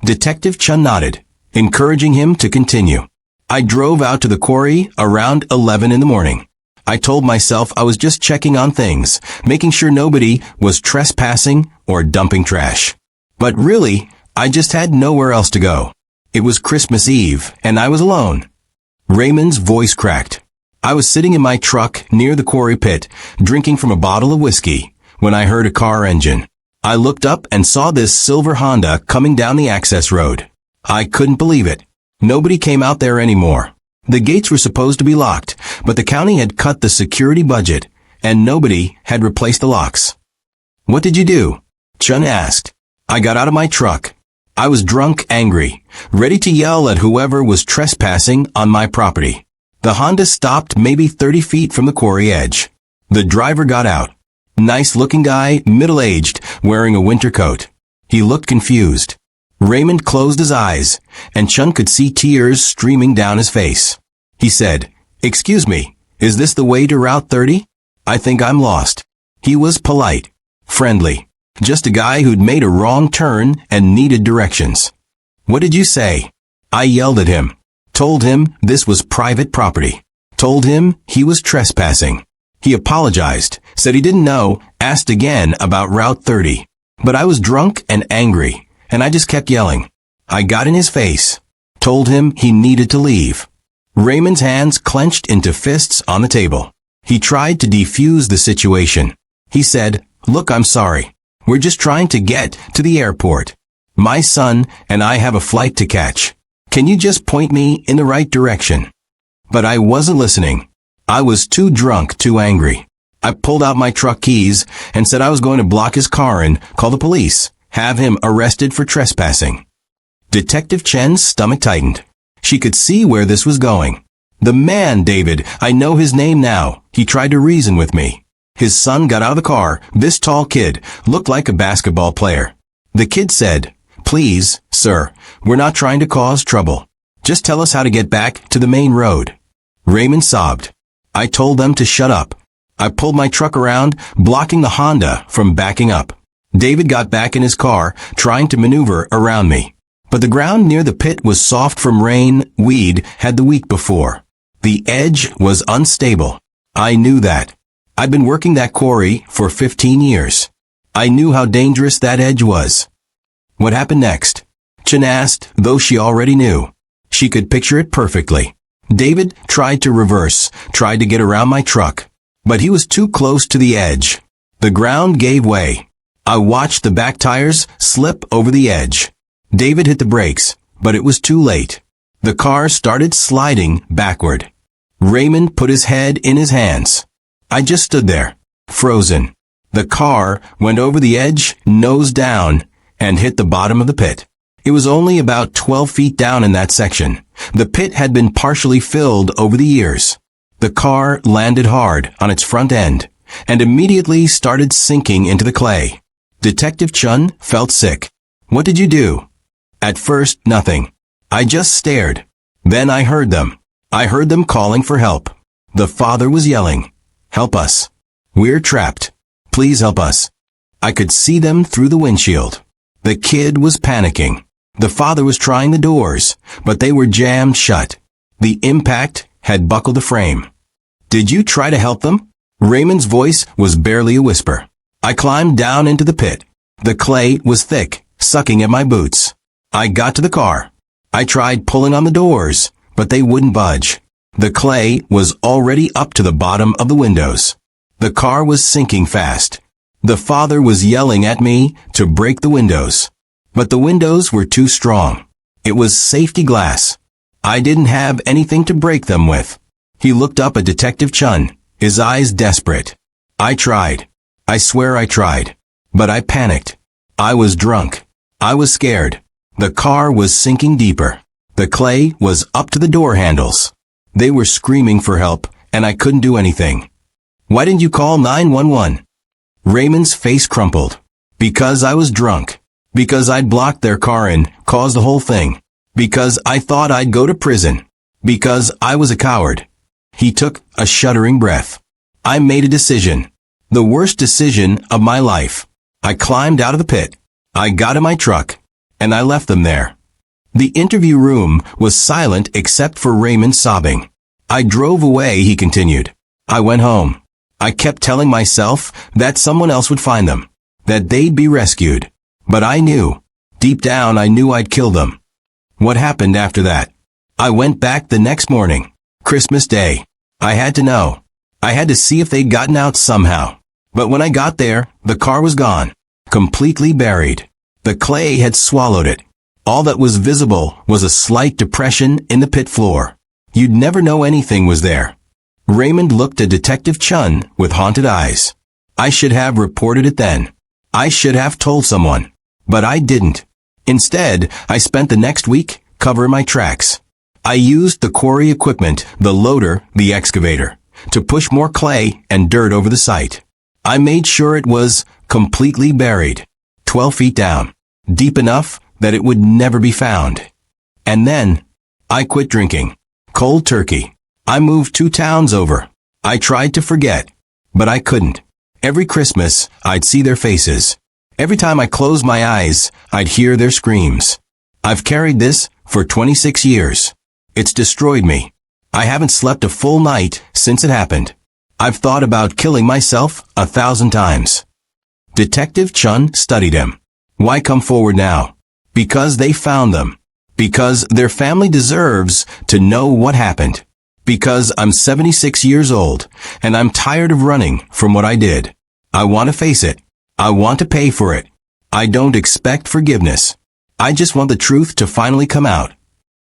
Detective Chun nodded, encouraging him to continue. "I drove out to the quarry around 11 in the morning. I told myself I was just checking on things, making sure nobody was trespassing or dumping trash. But really, I just had nowhere else to go. It was Christmas Eve, and I was alone." Raymond's voice cracked. "I was sitting in my truck near the quarry pit, drinking from a bottle of whiskey, when I heard a car engine. I looked up and saw this silver Honda coming down the access road. I couldn't believe it. Nobody came out there anymore. The gates were supposed to be locked, but the county had cut the security budget, and nobody had replaced the locks." "What did you do?" Chun asked. "I got out of my truck. I was drunk, angry, ready to yell at whoever was trespassing on my property. The Honda stopped maybe 30 feet from the quarry edge. The driver got out. Nice-looking guy, middle-aged, wearing a winter coat. He looked confused. Raymond closed his eyes, and Chun could see tears streaming down his face. He said, "Excuse me, is this the way to Route 30? I think I'm lost." He was polite, friendly, just a guy who'd made a wrong turn and needed directions. "What did you say?" I yelled at him. Told him this was private property. Told him he was trespassing. He apologized, said he didn't know, asked again about Route 30. But I was drunk and angry, and I just kept yelling. I got in his face. Told him he needed to leave. Raymond's hands clenched into fists on the table. He tried to defuse the situation. He said, "Look, I'm sorry. We're just trying to get to the airport. My son and I have a flight to catch. Can you just point me in the right direction?" But I wasn't listening. I was too drunk, too angry. I pulled out my truck keys and said I was going to block his car and call the police, have him arrested for trespassing. Detective Chen's stomach tightened. She could see where this was going. "The man, David, I know his name now. He tried to reason with me. His son got out of the car. This tall kid looked like a basketball player. The kid said, 'Please, sir, we're not trying to cause trouble. Just tell us how to get back to the main road.' Raymond sobbed. I told them to shut up. I pulled my truck around, blocking the Honda from backing up. David got back in his car, trying to maneuver around me. But the ground near the pit was soft from rain we'd had the week before. The edge was unstable. I knew that. I'd been working that quarry for 15 years. I knew how dangerous that edge was. What happened next? Chen asked, though she already knew. She could picture it perfectly. David tried to reverse, tried to get around my truck. But he was too close to the edge. The ground gave way. I watched the back tires slip over the edge. David hit the brakes, but it was too late. The car started sliding backward. Raymond put his head in his hands. I just stood there, frozen. The car went over the edge, nose down, and hit the bottom of the pit. It was only about 12 feet down in that section. The pit had been partially filled over the years. The car landed hard on its front end and immediately started sinking into the clay. Detective Chun felt sick. What did you do? At first, nothing. I just stared. Then I heard them. I heard them calling for help. The father was yelling, "Help us. We're trapped. Please help us." I could see them through the windshield. The kid was panicking. The father was trying the doors, but they were jammed shut. The impact had buckled the frame. Did you try to help them? Raymond's voice was barely a whisper. I climbed down into the pit. The clay was thick, sucking at my boots. I got to the car. I tried pulling on the doors, but they wouldn't budge. The clay was already up to the bottom of the windows. The car was sinking fast. The father was yelling at me to break the windows. But the windows were too strong. It was safety glass. I didn't have anything to break them with. He looked up at Detective Chun, his eyes desperate. I tried. I swear I tried. But I panicked. I was drunk. I was scared. The car was sinking deeper. The clay was up to the door handles. They were screaming for help, and I couldn't do anything. Why didn't you call 911? Raymond's face crumpled. Because I was drunk. Because I'd blocked their car and caused the whole thing. Because I thought I'd go to prison. Because I was a coward. He took a shuddering breath. I made a decision. The worst decision of my life. I climbed out of the pit. I got in my truck. And I left them there. The interview room was silent except for Raymond sobbing. I drove away, he continued. I went home. I kept telling myself that someone else would find them. That they'd be rescued. But I knew. Deep down I knew I'd kill them. What happened after that? I went back the next morning. Christmas Day. I had to know. I had to see if they'd gotten out somehow. But when I got there, the car was gone. Completely buried. The clay had swallowed it. All that was visible was a slight depression in the pit floor. You'd never know anything was there. Raymond looked at Detective Chun with haunted eyes. I should have reported it then. I should have told someone. But I didn't. Instead, I spent the next week covering my tracks. I used the quarry equipment, the loader, the excavator, to push more clay and dirt over the site. I made sure it was completely buried, 12 feet down, deep enough that it would never be found. And then, I quit drinking. Cold turkey. I moved 2 towns over. I tried to forget, but I couldn't. Every Christmas, I'd see their faces. Every time I closed my eyes, I'd hear their screams. I've carried this for 26 years. It's destroyed me. I haven't slept a full night since it happened. I've thought about killing myself 1,000 times. Detective Chun studied him. Why come forward now? Because they found them. Because their family deserves to know what happened. Because I'm 76 years old, and I'm tired of running from what I did. I want to face it. I want to pay for it. I don't expect forgiveness. I just want the truth to finally come out.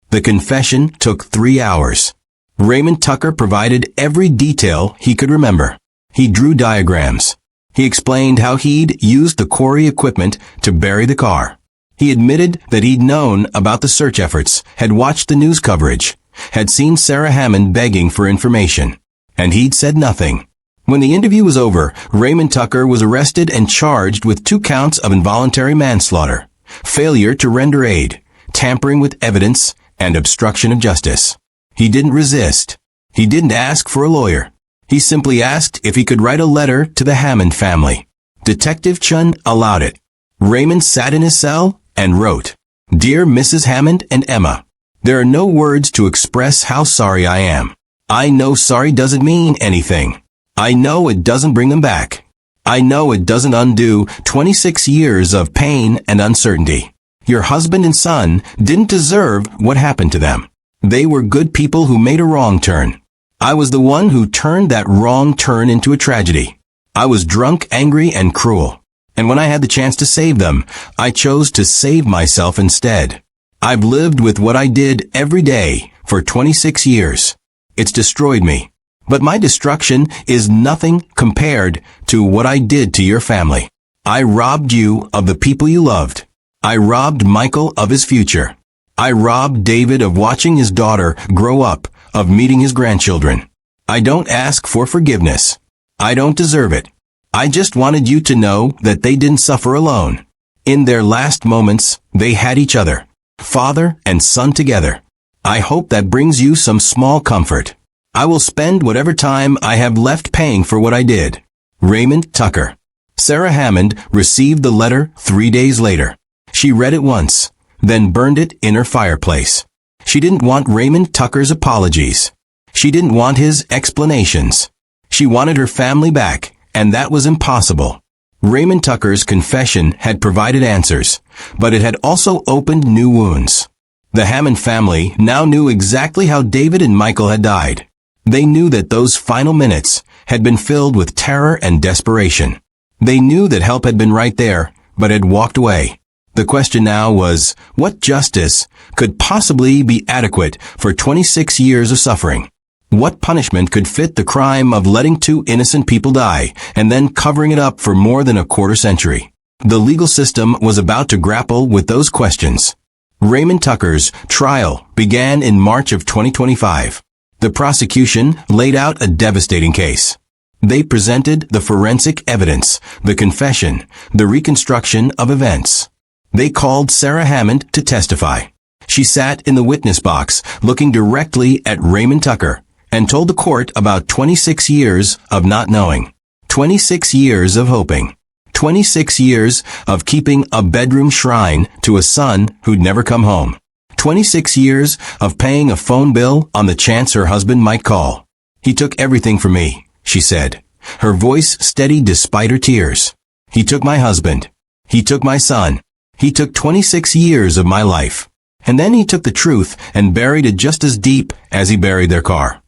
The confession took 3 hours. Raymond Tucker provided every detail he could remember. He drew diagrams. He explained how he'd used the quarry equipment to bury the car. He admitted that he'd known about the search efforts, had watched the news coverage, had seen Sarah Hammond begging for information, and he'd said nothing. When the interview was over, Raymond Tucker was arrested and charged with 2 counts of involuntary manslaughter, failure to render aid, tampering with evidence, and obstruction of justice. He didn't resist. He didn't ask for a lawyer. He simply asked if he could write a letter to the Hammond family. Detective Chun allowed it. Raymond sat in his cell and wrote, "Dear Mrs. Hammond and Emma, there are no words to express how sorry I am. I know sorry doesn't mean anything. I know it doesn't bring them back. I know it doesn't undo 26 years of pain and uncertainty. Your husband and son didn't deserve what happened to them. They were good people who made a wrong turn. I was the one who turned that wrong turn into a tragedy. I was drunk, angry, and cruel. And when I had the chance to save them, I chose to save myself instead. I've lived with what I did every day for 26 years. It's destroyed me. But my destruction is nothing compared to what I did to your family. I robbed you of the people you loved. I robbed Michael of his future. I robbed David of watching his daughter grow up, of meeting his grandchildren. I don't ask for forgiveness. I don't deserve it. I just wanted you to know that they didn't suffer alone. In their last moments, they had each other, father and son together. I hope that brings you some small comfort. I will spend whatever time I have left paying for what I did. Raymond Tucker." Sarah Hammond received the letter 3 days later. She read it once, then burned it in her fireplace. She didn't want Raymond Tucker's apologies. She didn't want his explanations. She wanted her family back, and that was impossible. Raymond Tucker's confession had provided answers, but it had also opened new wounds. The Hammond family now knew exactly how David and Michael had died. They knew that those final minutes had been filled with terror and desperation. They knew that help had been right there, but had walked away. The question now was, what justice could possibly be adequate for 26 years of suffering? What punishment could fit the crime of letting 2 innocent people die and then covering it up for more than a quarter century? The legal system was about to grapple with those questions. Raymond Tucker's trial began in March of 2025. The prosecution laid out a devastating case. They presented the forensic evidence, the confession, the reconstruction of events. They called Sarah Hammond to testify. She sat in the witness box, looking directly at Raymond Tucker, and told the court about 26 years of not knowing, 26 years of hoping, 26 years of keeping a bedroom shrine to a son who'd never come home, 26 years of paying a phone bill on the chance her husband might call. "He took everything from me," she said, her voice steady despite her tears. "He took my husband. He took my son. He took 26 years of my life. And then he took the truth and buried it just as deep as he buried their car."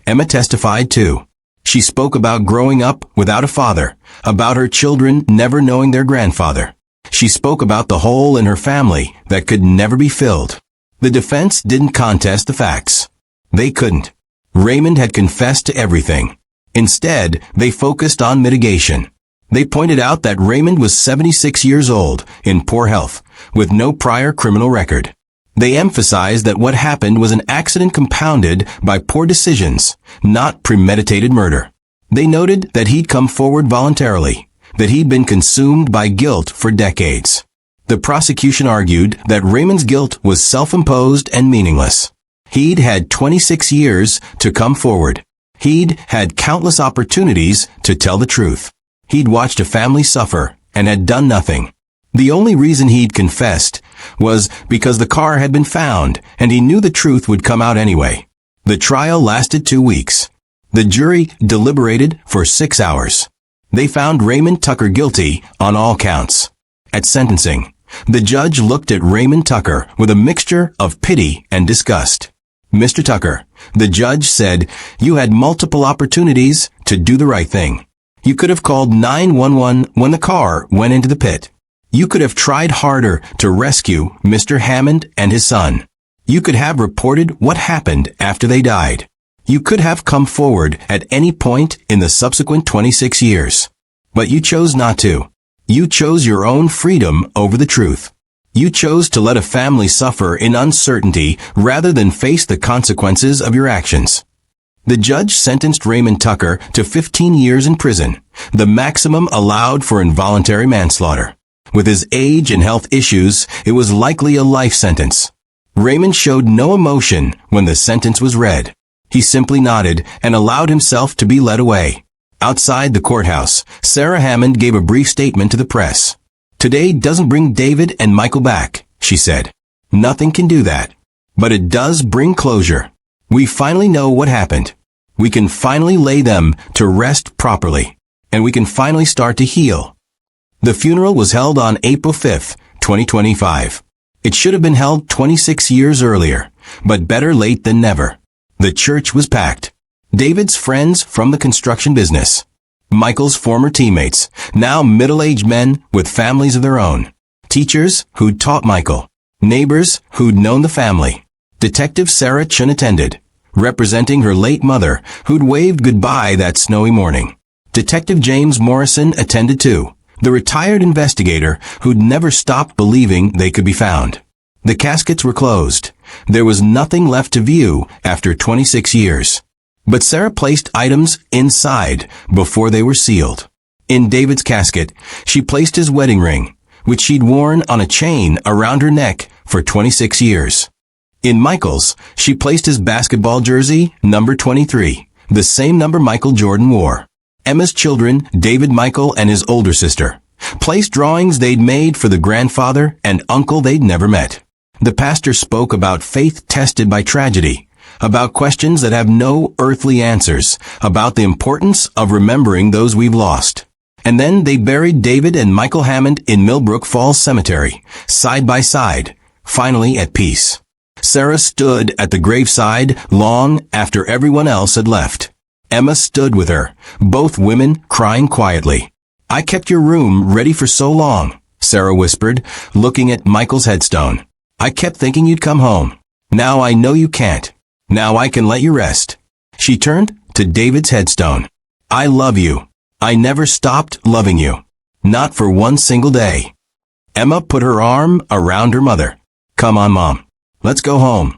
Emma testified too. She spoke about growing up without a father, about her children never knowing their grandfather. She spoke about the hole in her family that could never be filled. The defense didn't contest the facts. They couldn't. Raymond had confessed to everything. Instead, they focused on mitigation. They pointed out that Raymond was 76 years old, in poor health, with no prior criminal record. They emphasized that what happened was an accident compounded by poor decisions, not premeditated murder. They noted that he'd come forward voluntarily, that he'd been consumed by guilt for decades. The prosecution argued that Raymond's guilt was self-imposed and meaningless. He'd had 26 years to come forward. He'd had countless opportunities to tell the truth. He'd watched a family suffer and had done nothing. The only reason he'd confessed was because the car had been found and he knew the truth would come out anyway. The trial lasted 2 weeks. The jury deliberated for 6 hours. They found Raymond Tucker guilty on all counts. At sentencing, the judge looked at Raymond Tucker with a mixture of pity and disgust. "Mr. Tucker," the judge said, "you had multiple opportunities to do the right thing. You could have called 911 when the car went into the pit. You could have tried harder to rescue Mr. Hammond and his son. You could have reported what happened after they died. You could have come forward at any point in the subsequent 26 years. But you chose not to. You chose your own freedom over the truth. You chose to let a family suffer in uncertainty rather than face the consequences of your actions." The judge sentenced Raymond Tucker to 15 years in prison, the maximum allowed for involuntary manslaughter. With his age and health issues, it was likely a life sentence. Raymond showed no emotion when the sentence was read. He simply nodded and allowed himself to be led away. Outside the courthouse, Sarah Hammond gave a brief statement to the press. "Today doesn't bring David and Michael back," she said. "Nothing can do that. But it does bring closure. We finally know what happened. We can finally lay them to rest properly. And we can finally start to heal." The funeral was held on April 5th, 2025. It should have been held 26 years earlier, but better late than never. The church was packed. David's friends from the construction business. Michael's former teammates, now middle-aged men with families of their own. Teachers who'd taught Michael. Neighbors who'd known the family. Detective Sarah Chun attended, representing her late mother, who'd waved goodbye that snowy morning. Detective James Morrison attended too, the retired investigator who'd never stopped believing they could be found. The caskets were closed. There was nothing left to view after 26 years. But Sarah placed items inside before they were sealed. In David's casket, she placed his wedding ring, which she'd worn on a chain around her neck for 26 years. In Michael's, she placed his basketball jersey, number 23, the same number Michael Jordan wore. Emma's children, David Michael and his older sister, placed drawings they'd made for the grandfather and uncle they'd never met. The pastor spoke about faith tested by tragedy, about questions that have no earthly answers, about the importance of remembering those we've lost. And then they buried David and Michael Hammond in Millbrook Falls Cemetery, side by side, finally at peace. Sarah stood at the graveside long after everyone else had left. Emma stood with her, both women crying quietly. "I kept your room ready for so long," Sarah whispered, looking at Michael's headstone. "I kept thinking you'd come home. Now I know you can't. Now I can let you rest." She turned to David's headstone. "I love you. I never stopped loving you. Not for one single day." Emma put her arm around her mother. "Come on, Mom. Let's go home."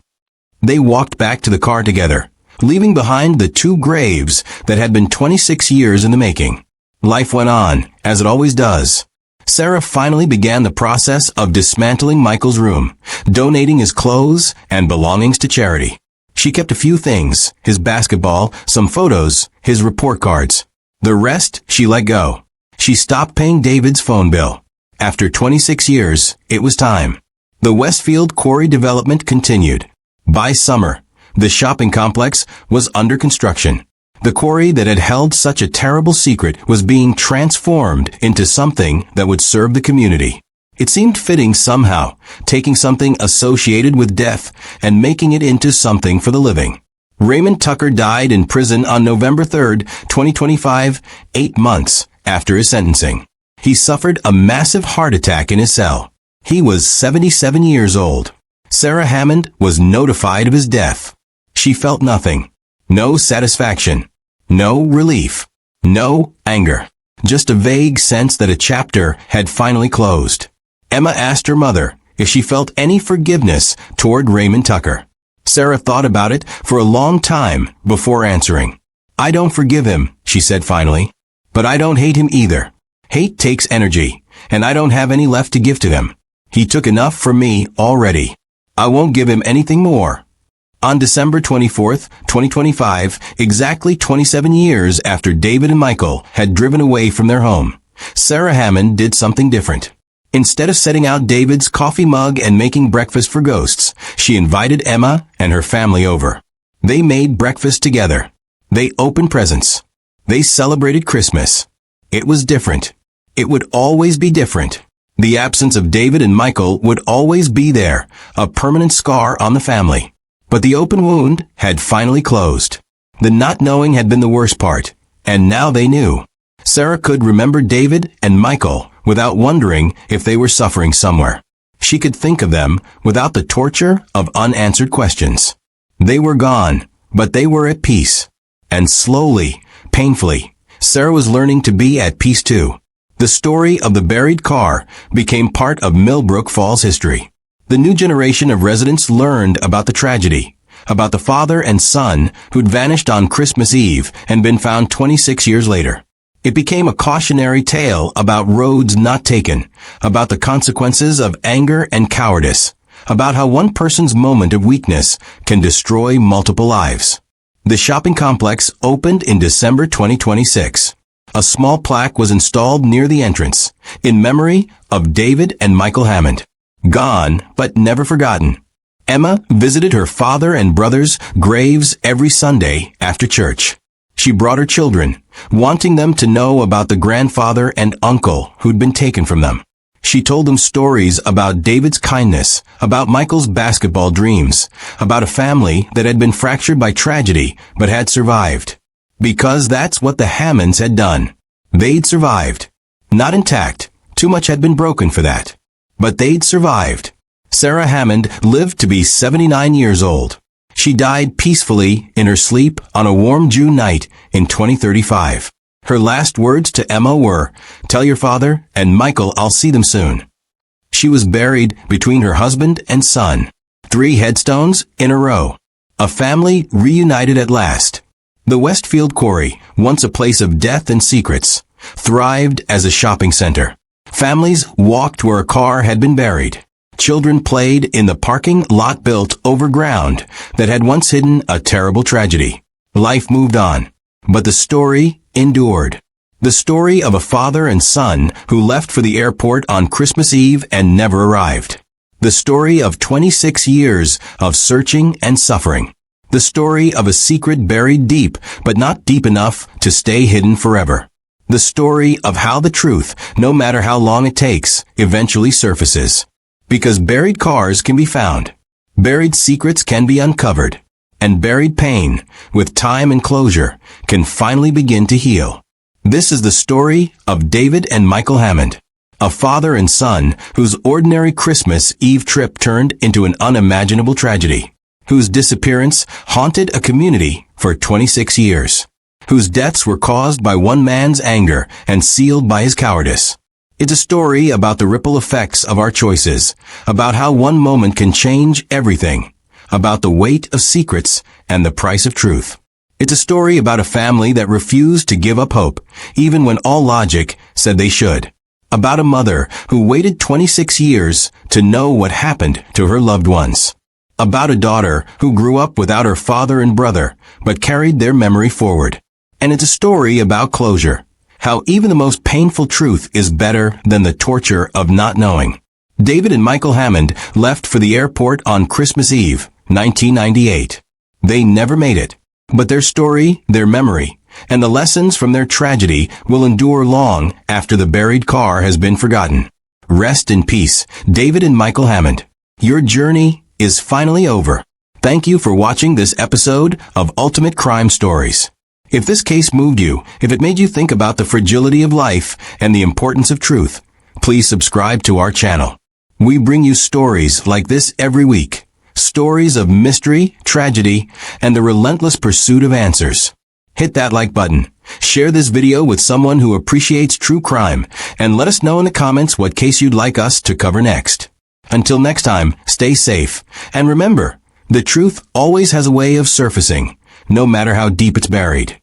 They walked back to the car together, leaving behind the two graves that had been 26 years in the making. Life went on, as it always does. Sarah finally began the process of dismantling Michael's room, donating his clothes and belongings to charity. She kept a few things, his basketball, some photos, his report cards. The rest she let go. She stopped paying David's phone bill. After 26 years, it was time. The Westfield quarry development continued. By summer, the shopping complex was under construction. The quarry that had held such a terrible secret was being transformed into something that would serve the community. It seemed fitting somehow, taking something associated with death and making it into something for the living. Raymond Tucker died in prison on November 3, 2025, 8 months after his sentencing. He suffered a massive heart attack in his cell. He was 77 years old. Sarah Hammond was notified of his death. She felt nothing. No satisfaction. No relief. No anger. Just a vague sense that a chapter had finally closed. Emma asked her mother if she felt any forgiveness toward Raymond Tucker. Sarah thought about it for a long time before answering. "I don't forgive him," she said finally. "But I don't hate him either. Hate takes energy, and I don't have any left to give to him. He took enough from me already. I won't give him anything more." On December 24th, 2025, exactly 27 years after David and Michael had driven away from their home, Sarah Hammond did something different. Instead of setting out David's coffee mug and making breakfast for ghosts, she invited Emma and her family over. They made breakfast together. They opened presents. They celebrated Christmas. It was different. It would always be different. The absence of David and Michael would always be there, a permanent scar on the family. But the open wound had finally closed. The not knowing had been the worst part, and now they knew. Sarah could remember David and Michael without wondering if they were suffering somewhere. She could think of them without the torture of unanswered questions. They were gone, but they were at peace. And slowly, painfully, Sarah was learning to be at peace too. The story of the buried car became part of Millbrook Falls history. The new generation of residents learned about the tragedy, about the father and son who'd vanished on Christmas Eve and been found 26 years later. It became a cautionary tale about roads not taken, about the consequences of anger and cowardice, about how one person's moment of weakness can destroy multiple lives. The shopping complex opened in December 2026. A small plaque was installed near the entrance, in memory of David and Michael Hammond. Gone, but never forgotten. Emma visited her father and brother's graves every Sunday after church. She brought her children, wanting them to know about the grandfather and uncle who'd been taken from them. She told them stories about David's kindness, about Michael's basketball dreams, about a family that had been fractured by tragedy but had survived. Because that's what the Hammonds had done. They'd survived. Not intact. Too much had been broken for that. But they'd survived. Sarah Hammond lived to be 79 years old. She died peacefully in her sleep on a warm June night in 2035. Her last words to Emma were, "Tell your father and Michael I'll see them soon." She was buried between her husband and son. 3 headstones in a row. A family reunited at last. The Westfield Quarry, once a place of death and secrets, thrived as a shopping center. Families walked where a car had been buried. Children played in the parking lot built over ground that had once hidden a terrible tragedy. Life moved on, but the story endured. The story of a father and son who left for the airport on Christmas Eve and never arrived. The story of 26 years of searching and suffering. The story of a secret buried deep, but not deep enough to stay hidden forever. The story of how the truth, no matter how long it takes, eventually surfaces. Because buried cars can be found. Buried secrets can be uncovered. And buried pain, with time and closure, can finally begin to heal. This is the story of David and Michael Hammond. A father and son whose ordinary Christmas Eve trip turned into an unimaginable tragedy. Whose disappearance haunted a community for 26 years. Whose deaths were caused by one man's anger and sealed by his cowardice. It's a story about the ripple effects of our choices, about how one moment can change everything, about the weight of secrets and the price of truth. It's a story about a family that refused to give up hope, even when all logic said they should. About a mother who waited 26 years to know what happened to her loved ones. About a daughter who grew up without her father and brother, but carried their memory forward. And it's a story about closure. How even the most painful truth is better than the torture of not knowing. David and Michael Hammond left for the airport on Christmas Eve, 1998. They never made it. But their story, their memory, and the lessons from their tragedy will endure long after the buried car has been forgotten. Rest in peace, David and Michael Hammond. Your journey is finally over. Thank you for watching this episode of Ultimate Crime Stories. If this case moved you, if it made you think about the fragility of life and the importance of truth, please subscribe to our channel. We bring you stories like this every week. Stories of mystery, tragedy, and the relentless pursuit of answers. Hit that like button. Share this video with someone who appreciates true crime, and let us know in the comments what case you'd like us to cover next. Until next time, stay safe. And remember, the truth always has a way of surfacing, no matter how deep it's buried.